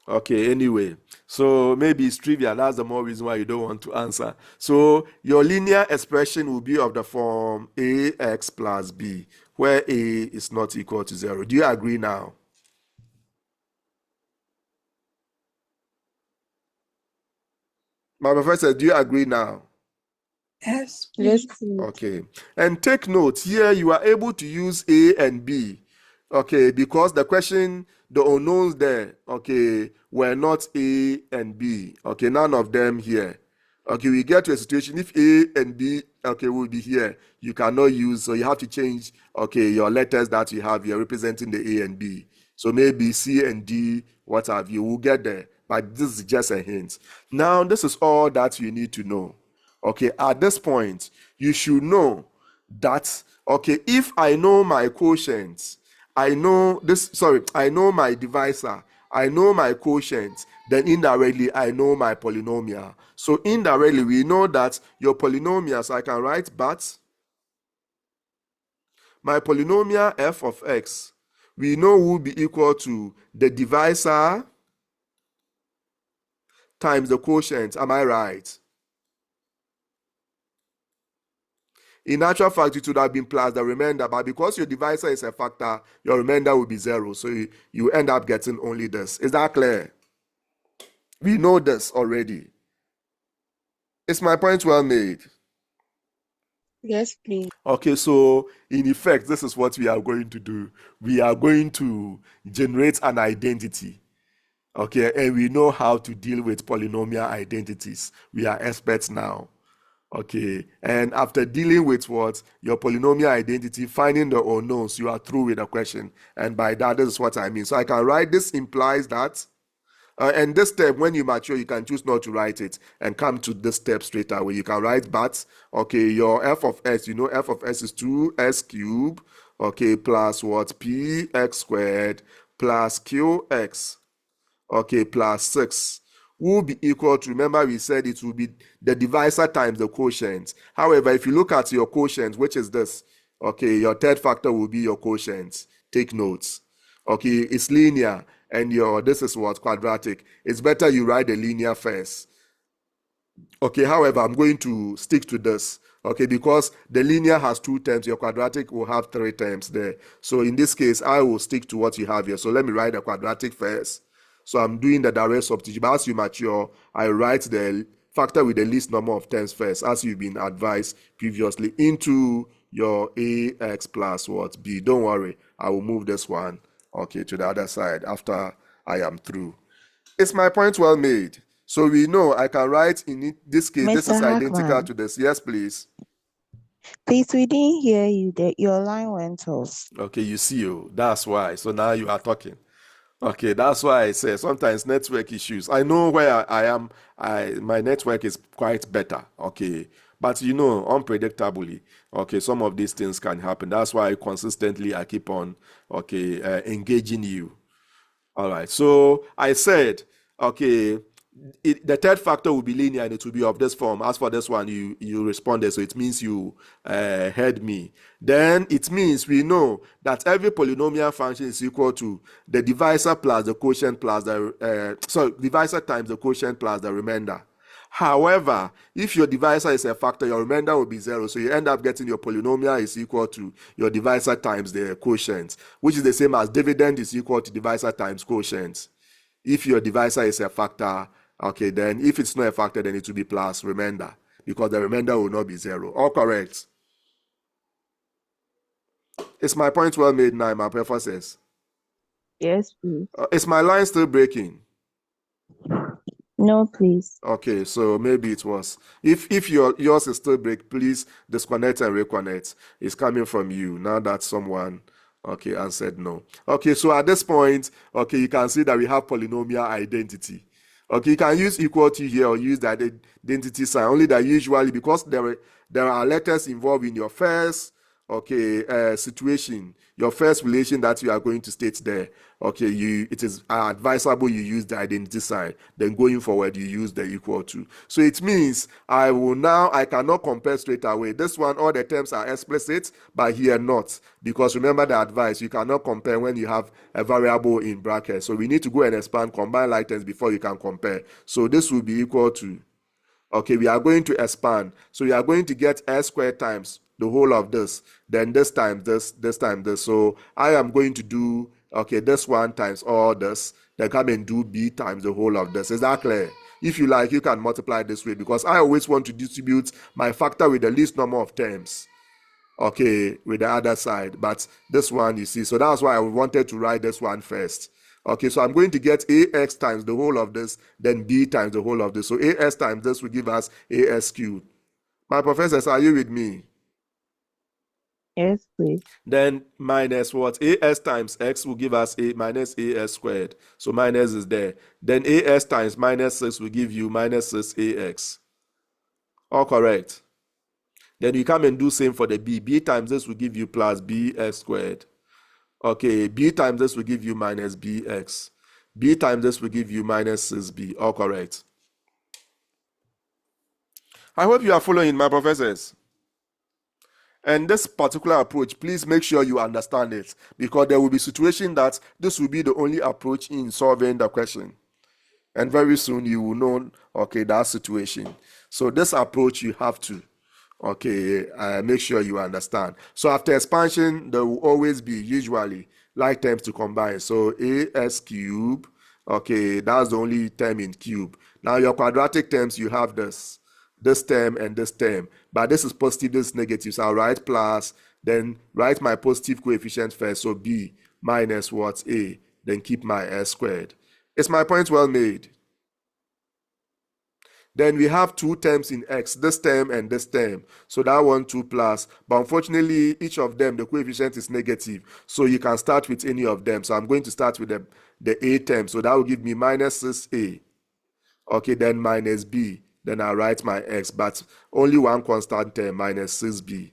Okay, anyway, so maybe it's trivial. That's the more reason why you don't want to answer. So your linear expression will be of the form ax plus b, where a is not equal to 0. Do you agree now? My professor, do you agree now? Yes, Yes, please. please. Okay. And take note, here you are able to use A and B. Okay, because the question, the unknowns there, okay, were not A and B. Okay, none of them here. Okay, we get to a situation if A and B, okay, will be here, you cannot use, so you have to change, okay, your letters that you have here representing the A and B. So maybe C and D, what have you, we'll get there. But this is just a hint. Now, this is all that you need to know. Okay, at this point, you should know that, okay, if I know my quotient, I know this, sorry, I know my divisor, I know my quotient, then indirectly I know my polynomial. So indirectly we know that your polynomials, I can write, but my polynomial f of x, we know will be equal to the divisor times the quotient. Am I right? In actual fact, it would have been plus the remainder, but because your divisor is a factor, your remainder will be 0. So you end up getting only this. Is that clear? We know this already. Is my point well made? Yes, please. Okay, so in effect, this is what we are going to do. We are going to generate an identity. Okay, and we know how to deal with polynomial identities. We are experts now. Okay, and after dealing with what your polynomial identity, finding the unknowns, you are through with the question. And by that, this is what I mean. So I can write this implies that, and this step, when you mature, you can choose not to write it and come to this step straight away. You can write, but okay, your f of s, you know, f of s is 2s cubed, okay, plus what, p x squared plus qx, okay, plus 6 will be equal to, remember we said it will be the divisor times the quotient. However, if you look at your quotient, which is this, okay, your third factor will be your quotient. Take notes. Okay, it's linear, and your this is what, quadratic. It's better you write the linear first. Okay, however, I'm going to stick to this. Okay, because the linear has 2 terms, your quadratic will have 3 terms there. So in this case, I will stick to what you have here. So let me write the quadratic first. So I'm doing the direct substitution. But as you mature, I write the factor with the least number of terms first, as you've been advised previously, into your ax plus what, b. Don't worry, I will move this one, okay, to the other side after I am through. Is my point well made? So we know I can write in this case, this Mr. is identical Hackman, to this. Yes, please. please, we didn't hear you. Your line went off. Okay, you see, oh, that's why. So now you are talking. Okay, that's why I say sometimes network issues. I know where I am. My network is quite better. Okay, but you know, unpredictably, okay, some of these things can happen. That's why consistently I keep on, okay, engaging you. All right. So I said, okay, the third factor will be linear and it will be of this form. As for this one, you responded, so it means you heard me. Then it means we know that every polynomial function is equal to the divisor plus the quotient plus the divisor times the quotient plus the remainder. However, if your divisor is a factor, your remainder will be 0. So you end up getting your polynomial is equal to your divisor times the quotient, which is the same as dividend is equal to divisor times quotient. If your divisor is a factor, okay, then if it's not a factor, then it will be plus remainder, because the remainder will not be 0. All correct? Is my point well made now, my professors? Yes, please. Is my line still breaking? No, please. Okay, so maybe it was. If yours is still break, please disconnect and reconnect. It's coming from you now that someone, okay, answered no. Okay, so at this point, okay, you can see that we have polynomial identity. Okay, you can use equal to here or use the identity sign. Only that usually, because there are letters involved in your first, okay, situation, your first relation that you are going to state there, okay, it is advisable you use the identity sign. Then going forward, you use the equal to. So it means I cannot compare straight away. This one, all the terms are explicit, but here not, because remember the advice, you cannot compare when you have a variable in brackets. So we need to go and expand, combine like terms before you can compare. So this will be equal to, okay, we are going to expand. So we are going to get s squared times the whole of this, then this time this time this. So I am going to do, okay, this one times all this, then come and do b times the whole of this. Is that clear? if you like, you can multiply this way, because I always want to distribute my factor with the least number of terms, okay, with the other side. But this one, you see, so that's why I wanted to write this one first. Okay, so I'm going to get ax times the whole of this, then b times the whole of this. So as times this will give us as cubed. My professors, are you with me? Yes, please. Then minus what? As times x will give us a minus as squared. So minus is there. Then as times minus 6 will give you minus 6ax. All correct. Then you come and do same for the b. B times this will give you plus bx squared. Okay, b times this will give you minus bx. B times this will give you minus 6b. All correct. I hope you are following, my professors. And this particular approach, please make sure you understand it, because there will be situation that this will be the only approach in solving the question. And very soon you will know, okay, that situation. So this approach you have to, okay, make sure you understand. So after expansion, there will always be usually like terms to combine. So as cube, okay, that's the only term in cube. Now your quadratic terms, you have this term and this term, but this is positive, this is negative. So I'll write plus, then write my positive coefficient first. So b minus what? A, then keep my s squared. Is my point well made? Then we have two terms in x, this term and this term. So that one, 2 plus. But unfortunately, each of them, the coefficient is negative. So you can start with any of them. So I'm going to start with the a term. So that will give me minus 6a. Okay, then minus b. Then I write my x, but only one constant term, minus 6b.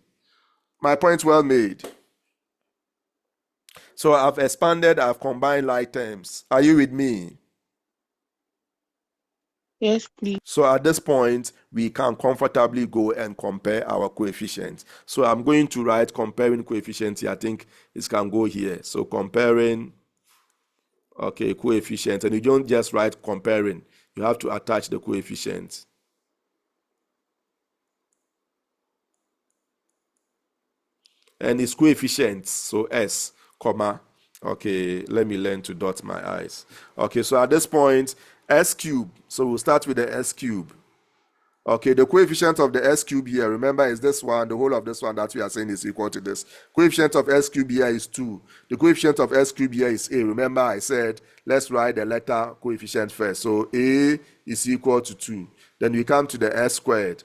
My point well made. So I've expanded, I've combined like terms. Are you with me? Yes, please. So at this point, we can comfortably go and compare our coefficients. So I'm going to write comparing coefficients here. I think it can go here. So comparing, okay, coefficients. And you don't just write comparing. You have to attach the coefficients. And it's coefficients, so s, comma. Okay, let me learn to dot my i's. Okay, so at this point, s cube. So we'll start with the s cube. Okay, the coefficient of the s cube here, remember, is this one. The whole of this one that we are saying is equal to this. Coefficient of s cube here is 2. The coefficient of s cube here is a. Remember, I said, let's write the letter coefficient first. So a is equal to 2. Then we come to the s squared.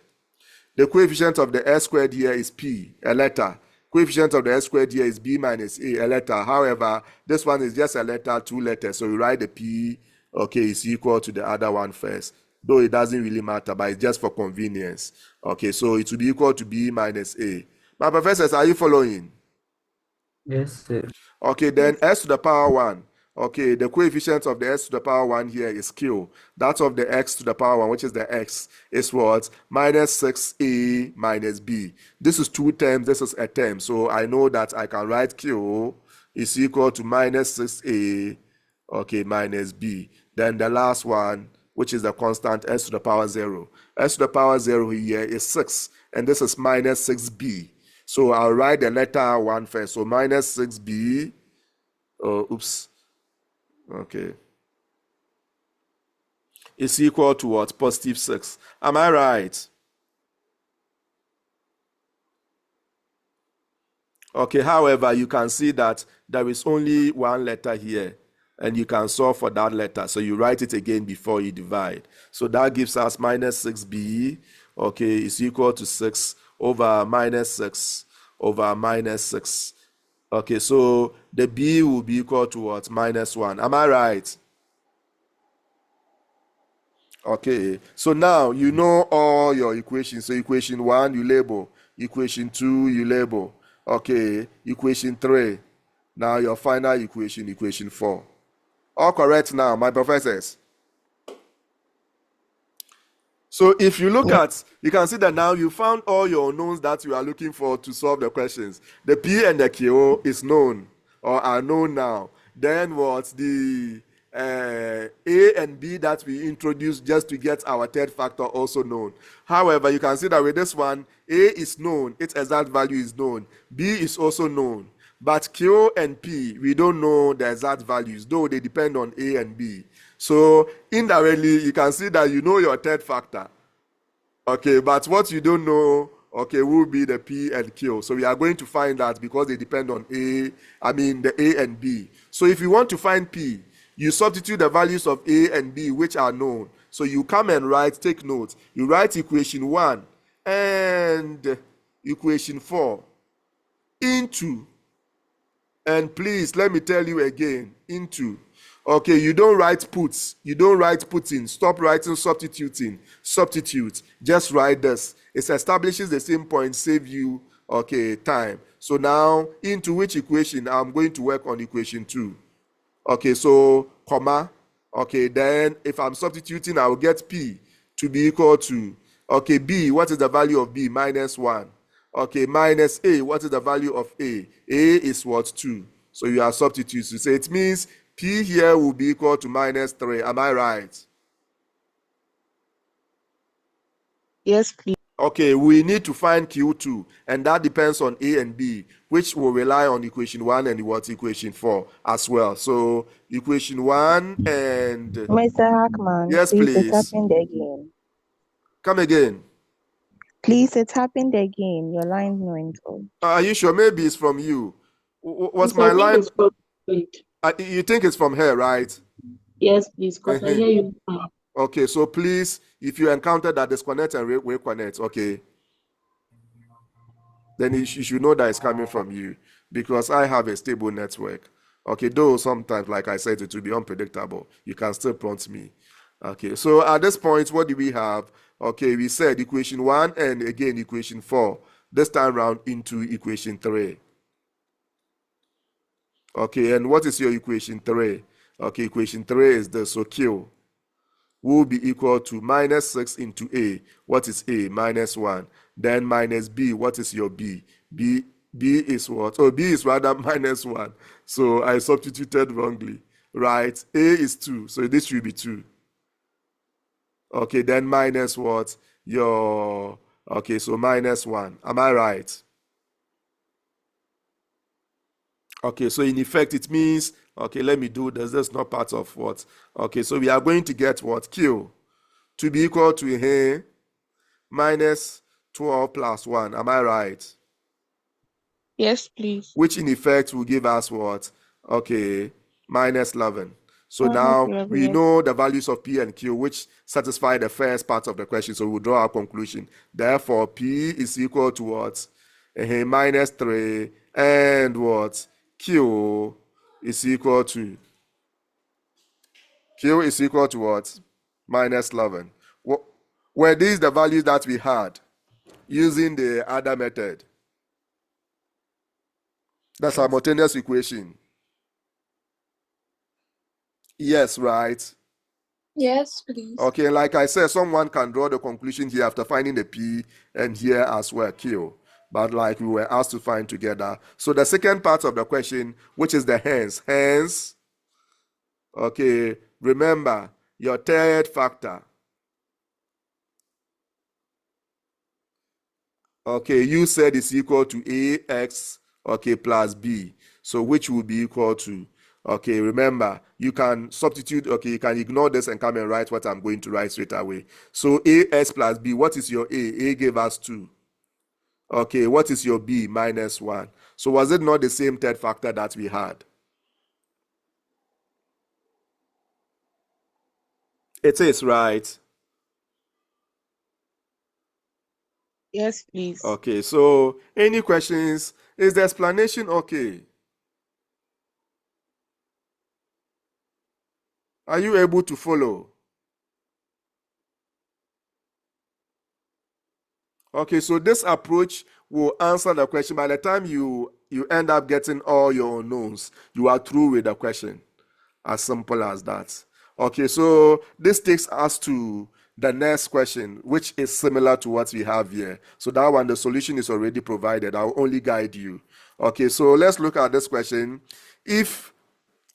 The coefficient of the s squared here is p, a letter. Coefficient of the s squared here is b minus a letter. However, this one is just a letter, 2 letters. So we write the p, okay, is equal to the other one first. Though it doesn't really matter, but it's just for convenience. Okay, so it will be equal to b minus a. My professors, are you following? Yes, sir. Okay, then s to the power 1. Okay, the coefficient of the s to the power 1 here is q. That of the x to the power 1, which is the x, is what? Minus 6a minus b. This is 2 terms, this is a term. So I know that I can write q is equal to minus 6a, okay, minus b. Then the last one, which is the constant, s to the power 0. S to the power 0 here is 6, and this is minus 6b. So I'll write the letter 1 first. So minus 6b, okay, is equal to what? Positive 6. Am I right? Okay, however, you can see that there is only one letter here, and you can solve for that letter. So you write it again before you divide. So that gives us minus 6b, okay, is equal to 6 over minus 6 over minus 6. Okay, so the b will be equal to what? Minus 1. Am I right? Okay, so now you know all your equations. So equation 1, you label. Equation 2, you label. Okay, equation 3. Now your final equation, equation 4. All correct now, my professors? So if you look at, you can see that now you found all your unknowns that you are looking for to solve the questions. The P and the Q is known or are known now. Then what? The A and B that we introduced just to get our third factor also known. However, you can see that with this one, A is known, its exact value is known. B is also known. But Q and P, we don't know the exact values, though they depend on A and B. So indirectly, you can see that you know your third factor. Okay, but what you don't know, okay, will be the P and Q. So we are going to find that because they depend on the A and B. So if you want to find P, you substitute the values of A and B, which are known. So you come and write, take notes. You write equation 1 and equation 4 into, and please let me tell you again, into. Okay, you don't write puts. You don't write putting. Stop writing substituting. Substitute. Just write this. It establishes the same point, save you, okay, time. So now, into which equation? I'm going to work on equation 2. Okay, so, comma. Okay, then if I'm substituting, I will get P to be equal to, okay, B. What is the value of B? Minus 1. Okay, minus A. What is the value of A? A is what? 2. So you are substituting. So it means P here will be equal to minus 3. Am I right? Yes, please. Okay, we need to find Q2, and that depends on A and B, which will rely on equation 1 and what equation 4 as well. So equation 1 and Mr. Hackman, yes, please, it please. happened again. Come again. Please, it happened again. Your line went off. Are you sure? Maybe it's from you. What's Please, my I think line? it's from Wait. You think it's from her, right? Yes, please, because I Uh-huh. hear you fine. Okay, so please, if you encounter that, disconnect and reconnect. Okay, then you should know that it's coming from you because I have a stable network. Okay, though sometimes, like I said, it will be unpredictable. You can still prompt me. Okay, so at this point, what do we have? Okay, we said equation 1 and again equation 4. This time round into equation 3. Okay, and what is your equation 3? Okay, equation 3 is this. So Q will be equal to minus 6 into A. What is A? Minus 1. Then minus B. What is your B? B is what? Oh, B is rather minus 1. So I substituted wrongly. Right? A is 2. So this should be 2. Okay, then minus what? Your... Okay, so minus 1. Am I right? Okay, so in effect, it means, okay, let me do this. That's not part of what? Okay, so we are going to get what? Q to be equal to here minus 12 plus 1. Am I right? Yes, please. Which in effect will give us what? Okay, minus 11. So Minus now 11, we yes. know the values of P and Q, which satisfy the first part of the question. So we'll draw our conclusion. Therefore, P is equal to what? Minus 3 and what? Q is equal to what? Minus 11. Were these the values that we had using the other method? The simultaneous equation. Yes, right? Yes, please. Okay, like I said, someone can draw the conclusion here after finding the P and here as well, Q. But like we were asked to find together. So the second part of the question, which is the hence, okay, remember your third factor. Okay, you said it's equal to AX, okay, plus B. So which will be equal to, okay, remember, you can substitute, okay, you can ignore this and come and write what I'm going to write straight away. So AX plus B, what is your A? A gave us 2. Okay, what is your B? Minus 1. So was it not the same third factor that we had? It is, right? Yes, please. Okay, so any questions? Is the explanation okay? Are you able to follow? Okay, so this approach will answer the question. By the time you end up getting all your unknowns, you are through with the question. As simple as that. Okay, so this takes us to the next question, which is similar to what we have here. So that one, the solution is already provided. I'll only guide you. Okay, so let's look at this question. If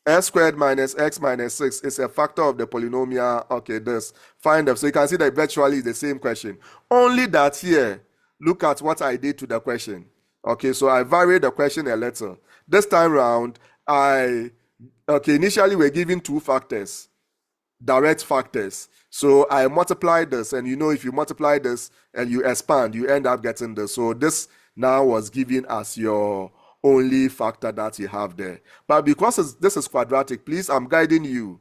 x squared minus x minus 6 is a factor of the polynomial, okay, this, find them. So you can see that virtually is the same question. Only that here, look at what I did to the question. Okay, so I varied the question a little. This time round, initially we're given two factors, direct factors. So I multiply this, and if you multiply this and you expand, you end up getting this. So this now was given as your only factor that you have there. But because this is quadratic, please, I'm guiding you.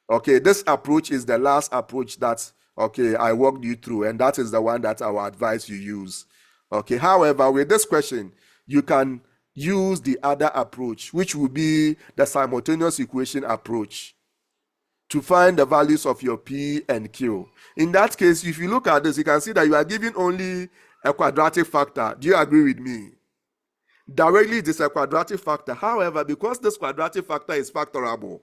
Okay, this approach is the last approach that, I walked you through, and that is the one that I will advise you use. Okay, however, with this question, you can use the other approach, which will be the simultaneous equation approach, to find the values of your P and Q. In that case, if you look at this, you can see that you are given only a quadratic factor. Do you agree with me? Directly, it is a quadratic factor. However, because this quadratic factor is factorable,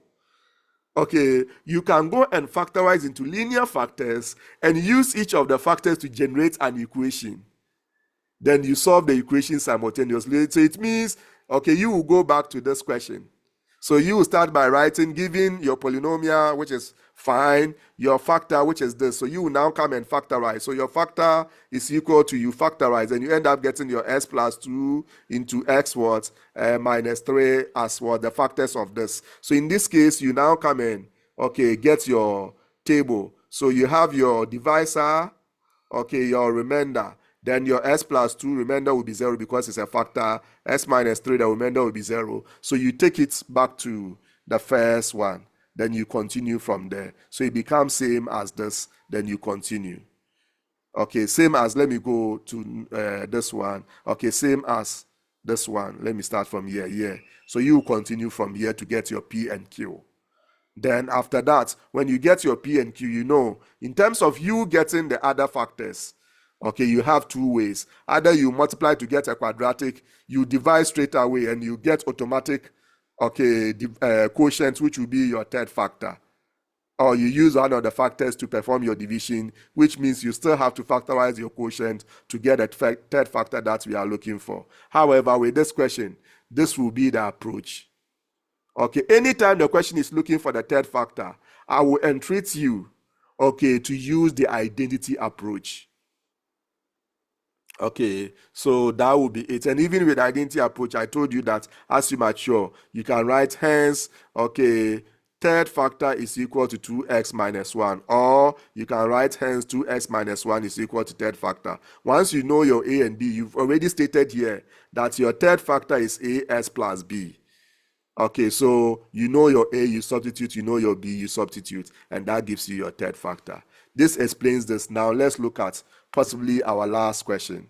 you can go and factorize into linear factors and use each of the factors to generate an equation. Then you solve the equation simultaneously. So it means, you will go back to this question. So you will start by writing, given your polynomial, which is fine, your factor, which is this. So you will now come and factorize. So your factor is equal to, you factorize, and you end up getting your x plus 2 into x what? Minus 3 as what? The factors of this. So in this case, you now come and, get your table. So you have your divisor, your remainder. Then your s plus 2 remainder will be 0 because it's a factor. S minus 3, the remainder will be 0. So you take it back to the first one. Then you continue from there. So it becomes same as this. Then you continue. Same as, let me go to this one. Same as this one. Let me start from here. Yeah. So you continue from here to get your P and Q. Then after that, when you get your P and Q, in terms of you getting the other factors, you have two ways. Either you multiply to get a quadratic, you divide straight away and you get automatic quotient, which will be your third factor. Or you use one of the factors to perform your division, which means you still have to factorize your quotient to get a third factor that we are looking for. However, with this question, this will be the approach. Anytime the question is looking for the third factor, I will entreat you, to use the identity approach. So that will be it. And even with identity approach, I told you that as you mature, you can write hence, third factor is equal to 2x minus 1. Or you can write hence 2x minus 1 is equal to third factor. Once you know your A and B, you've already stated here that your third factor is AS plus B. So you know your A, you substitute, you know your B, you substitute, and that gives you your third factor. This explains this. Now let's look at possibly our last question,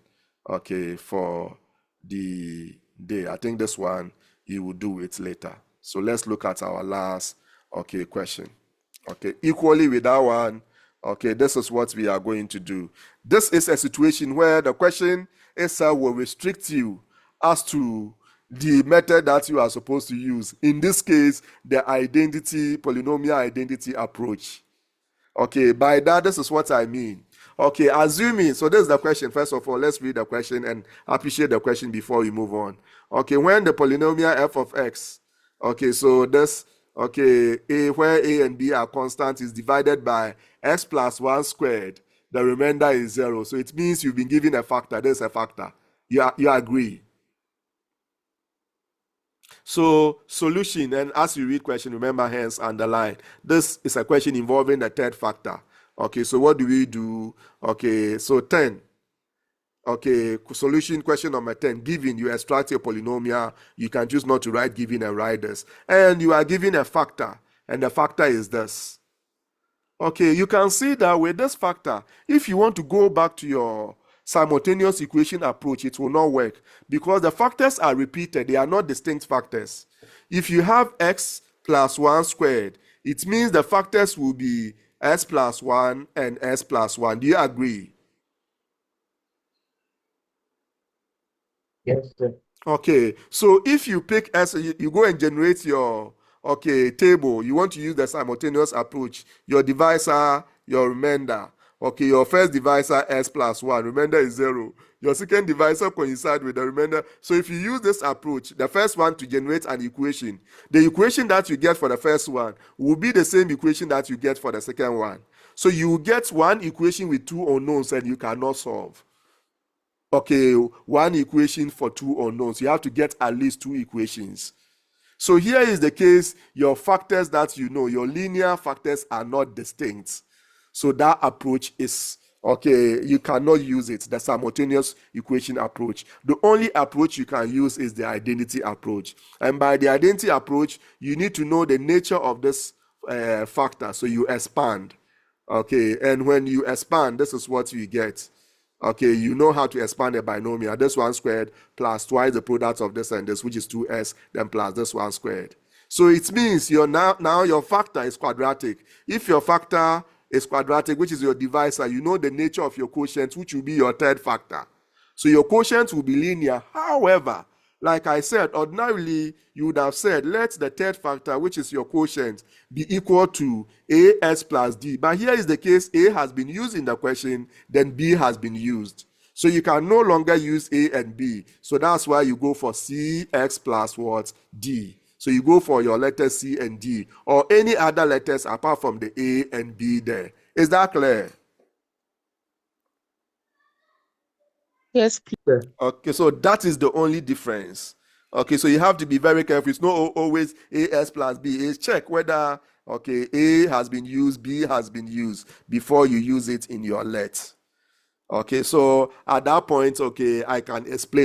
for the day. I think this one, you will do it later. So let's look at our last, question. Equally with that one, this is what we are going to do. This is a situation where the question itself will restrict you as to the method that you are supposed to use. In this case, the polynomial identity approach. By that, this is what I mean. Assuming, so this is the question. First of all, let's read the question and appreciate the question before we move on. When the polynomial f of x, so this, where a and b are constant, is divided by x plus 1 squared, the remainder is 0. So it means you've been given a factor. There's a factor. You agree? So solution, and as you read question, remember hence underline. This is a question involving the third factor. So what do we do? So 10. Solution question number 10. Given you extract a polynomial, you can choose not to write given and write this. And you are given a factor, and the factor is this. You can see that with this factor, if you want to go back to your simultaneous equation approach, it will not work because the factors are repeated. They are not distinct factors. If you have x plus 1 squared, it means the factors will be s plus 1 and s plus 1. Do you agree? Yes, sir. So if you pick s, you go and generate your table. You want to use the simultaneous approach. Your divisor, your remainder. Your first divisor s plus 1, remainder is 0. Your second divisor coincides with the remainder. So if you use this approach, the first one to generate an equation, the equation that you get for the first one will be the same equation that you get for the second one. So you get one equation with two unknowns and you cannot solve. okay, one equation for two unknowns. You have to get at least two equations. So here is the case, your factors that you know, your linear factors are not distinct. So that approach is, okay, you cannot use it, the simultaneous equation approach. The only approach you can use is the identity approach. And by the identity approach, you need to know the nature of this factor. So you expand. Okay, and when you expand, this is what you get. Okay, you know how to expand a binomial. This one squared plus twice the product of this and this, which is 2s, then plus this one squared. So it means your now your factor is quadratic. If your factor is quadratic, which is your divisor, you know the nature of your quotient, which will be your third factor. So your quotient will be linear. However, like I said, ordinarily, you would have said, let the third factor, which is your quotient, be equal to AS plus D. But here is the case, A has been used in the question, then B has been used. So you can no longer use A and B. So that's why you go for CX plus what? D. So you go for your letters C and D, or any other letters apart from the A and B there. Is that clear? Yes, please. Yes. Okay, so that is the only difference. Okay, so you have to be very careful. It's not always AS plus B. It's check whether, okay, A has been used, B has been used before you use it in your let. Okay, so at that point, okay, I can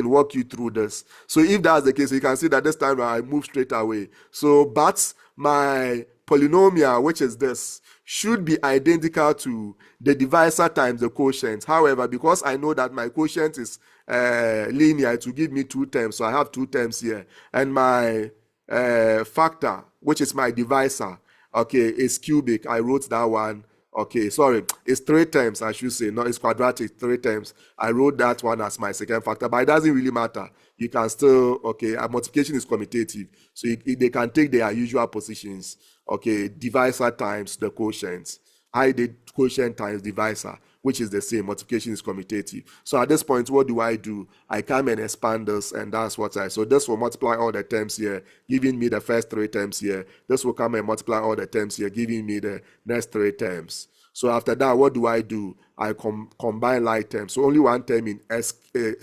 walk you through this. So if that's the case, you can see that this time I move straight away. So, but my polynomial, which is this, should be identical to the divisor times the quotient. However, because I know that my quotient is linear, it will give me two terms. So I have two terms here. And my factor, which is my divisor, okay, is cubic. I wrote that one. Okay, sorry, it's three terms, I should say. No, it's quadratic, three terms. I wrote that one as my second factor, but it doesn't really matter. You can still, okay, multiplication is commutative. So they can take their usual positions. Okay, divisor times the quotient. I did quotient times divisor, which is the same. Multiplication is commutative. So at this point, what do? I come and expand this, and that's what so this will multiply all the terms here, giving me the first three terms here. This will come and multiply all the terms here, giving me the next three terms. So after that, what do? I combine like terms. So only one term in S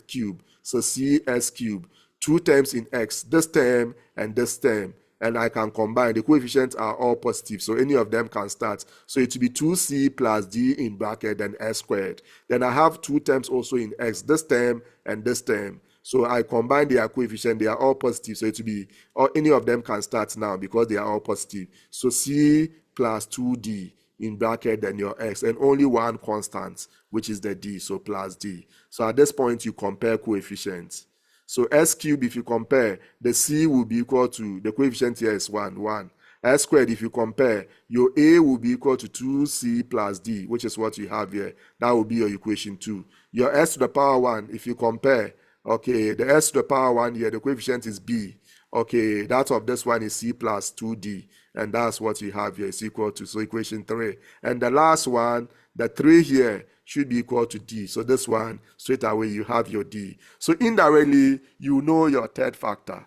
cube. So CS cube. Two terms in X, this term and this term. And I can combine. The coefficients are all positive, so any of them can start. So it will be 2c plus d in bracket and s squared. Then I have two terms also in x, this term and this term. So I combine their coefficient, they are all positive. So it will be, or any of them can start now because they are all positive. So c plus 2d in bracket then your x, and only one constant, which is the d, so plus d. So at this point, you compare coefficients. So s cubed, if you compare, the c will be equal to, the coefficient here is 1. S squared, if you compare, your a will be equal to 2c plus d, which is what you have here. That will be your equation 2. Your s to the power 1, if you compare, okay, the s to the power 1 here, the coefficient is b. Okay, that of this one is c plus 2d. And that's what you have here, is equal to, so equation 3. And the last one, the 3 here, should be equal to d. So this one, straight away, you have your d. So indirectly, you know your third factor,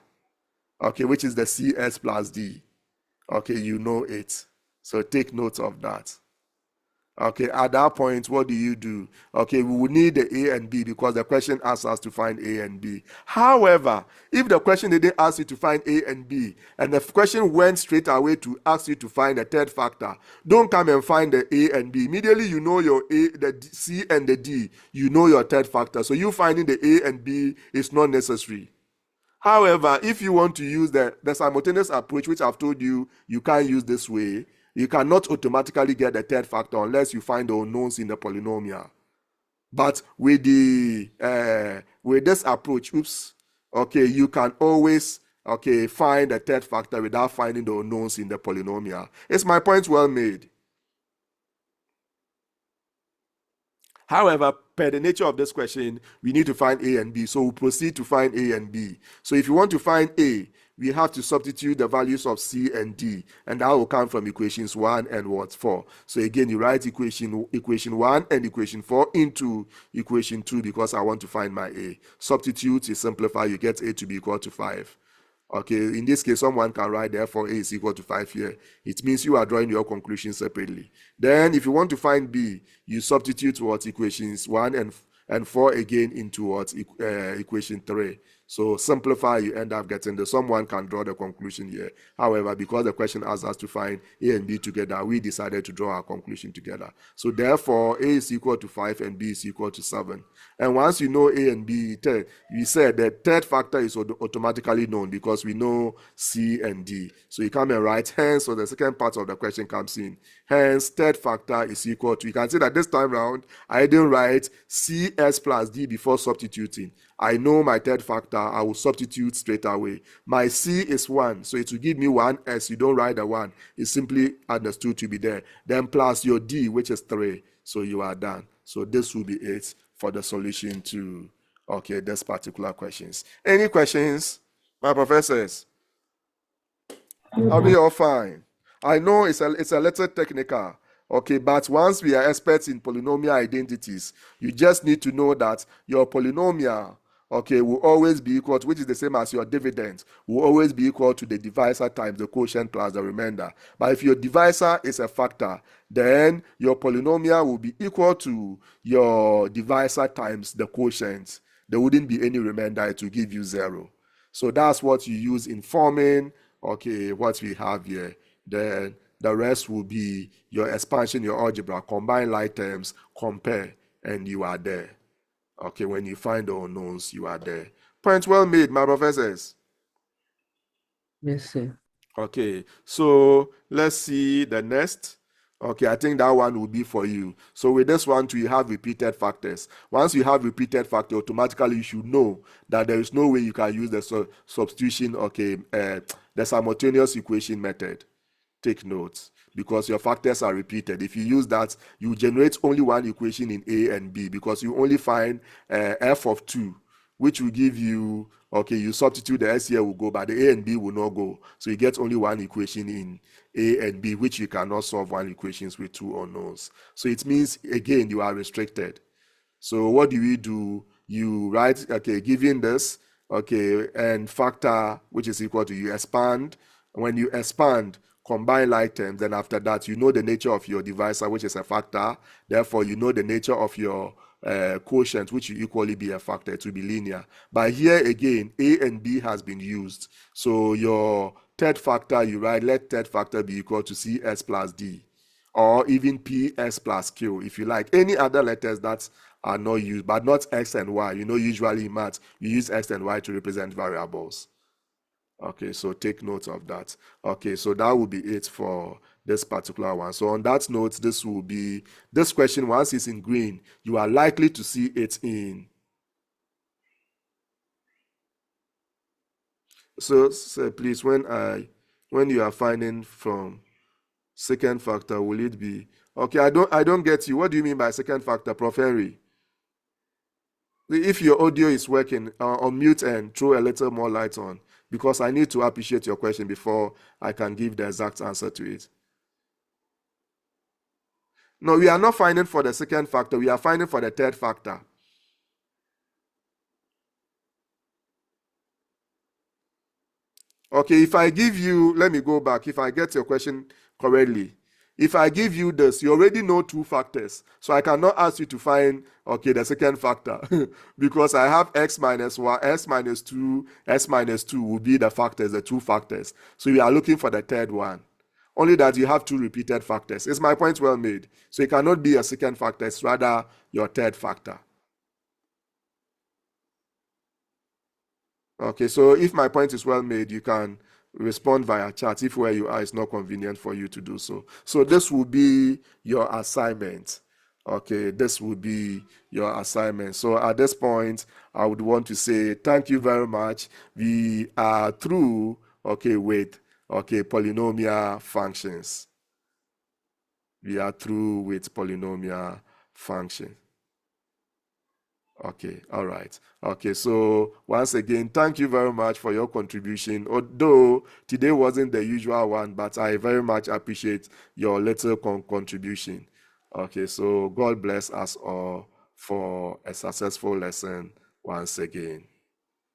okay, which is the cs plus d. Okay, you know it. So take note of that. Okay, at that point, what do? Okay, we will need the A and B because the question asks us to find A and B. However, if the question didn't ask you to find A and B, and the question went straight away to ask you to find the third factor, don't come and find the A and B. Immediately you know your A, the C and the D, you know your third factor. So you finding the A and B is not necessary. However, if you want to use the simultaneous approach, which I've told you, you can't use this way. You cannot automatically get the third factor unless you find the unknowns in the polynomial. But with with this approach, okay, you can always, okay, find the third factor without finding the unknowns in the polynomial. Is my point well made? However, per the nature of this question, we need to find A and B. So we'll proceed to find A and B. So if you want to find A, we have to substitute the values of C and D. And that will come from equations 1 and 4. So again, you write equation 1 and equation 4 into equation 2 because I want to find my A. Substitute, you simplify, you get A to be equal to 5. Okay, in this case, someone can write therefore A is equal to 5 here. It means you are drawing your conclusion separately. Then if you want to find B, you substitute what equations 1 and 4 again into what? Equation 3. So simplify, you end up getting the someone can draw the conclusion here. However, because the question asks us to find A and B together, we decided to draw our conclusion together. So therefore, A is equal to 5 and B is equal to 7. And once you know A and B, we said the third factor is automatically known because we know C and D. So you come and write hence, so the second part of the question comes in. Hence, third factor is equal to, you can see that this time round, I didn't write CS plus D before substituting. I know my third factor, I will substitute straight away. My C is 1, so it will give me 1S. You don't write the 1. It's simply understood to be there. Then plus your D, which is 3. So you are done. So this will be it for the solution to, this particular questions. Any questions, my professors? Are we all fine? I know it's a little technical. Okay, but once we are experts in polynomial identities, you just need to know that your polynomial, will always be equal to, which is the same as your dividend, will always be equal to the divisor times the quotient plus the remainder. But if your divisor is a factor, then your polynomial will be equal to your divisor times the quotient. There wouldn't be any remainder, it will give you 0. So that's what you use in forming, what we have here. Then the rest will be your expansion, your algebra, combine like terms, compare, and you are there. When you find the unknowns, you are there. Point well made, my professors. Yes, sir. Okay, so let's see the next. I think that one will be for you. So with this one, you have repeated factors. Once you have repeated factor, automatically you should know that there is no way you can use the substitution, the simultaneous equation method. Take notes, because your factors are repeated. If you use that, you generate only one equation in A and B, because you only find f of 2, which will give you, you substitute the S here will go, but the A and B will not go. So you get only one equation in A and B, which you cannot solve one equations with 2 unknowns. So it means, again, you are restricted. So what do? You write, given this, and factor, which is equal to, you expand. When you expand, combine like terms, then after that, you know the nature of your divisor, which is a factor. Therefore, you know the nature of your quotient, which will equally be a factor, to be linear. But here again, A and B has been used. So your third factor, you write, let third factor be equal to CS plus D, or even PS plus Q, if you like. Any other letters that are not used, but not X and Y. Usually in math, you use X and Y to represent variables. So take note of that. So that will be it for this particular one. So on that note, this question, once it's in green, you are likely to see it in. So please, when you are finding from second factor, will it be, I don't get you. What do you mean by second factor, Prof. Henry? If your audio is working, unmute and throw a little more light on, because I need to appreciate your question before I can give the exact answer to it. No, we are not finding for the second factor. We are finding for the third factor. If I give you, let me go back. If I get your question correctly, if I give you this, you already know 2 factors. So I cannot ask you to find, the second factor because I have x minus 1, s minus 2, s minus 2 will be the factors, the 2 factors. So you are looking for the third one. Only that you have 2 repeated factors. Is my point well made? So it cannot be a second factor. It's rather your third factor. So if my point is well made, you can respond via chat if where you are is not convenient for you to do so. So this will be your assignment. This will be your assignment. So at this point, I would want to say thank you very much. We are through, with, polynomial functions. We are through with polynomial functions. All right. So once again, thank you very much for your contribution. Although today wasn't the usual one, but I very much appreciate your little contribution. So God bless us all for a successful lesson once again.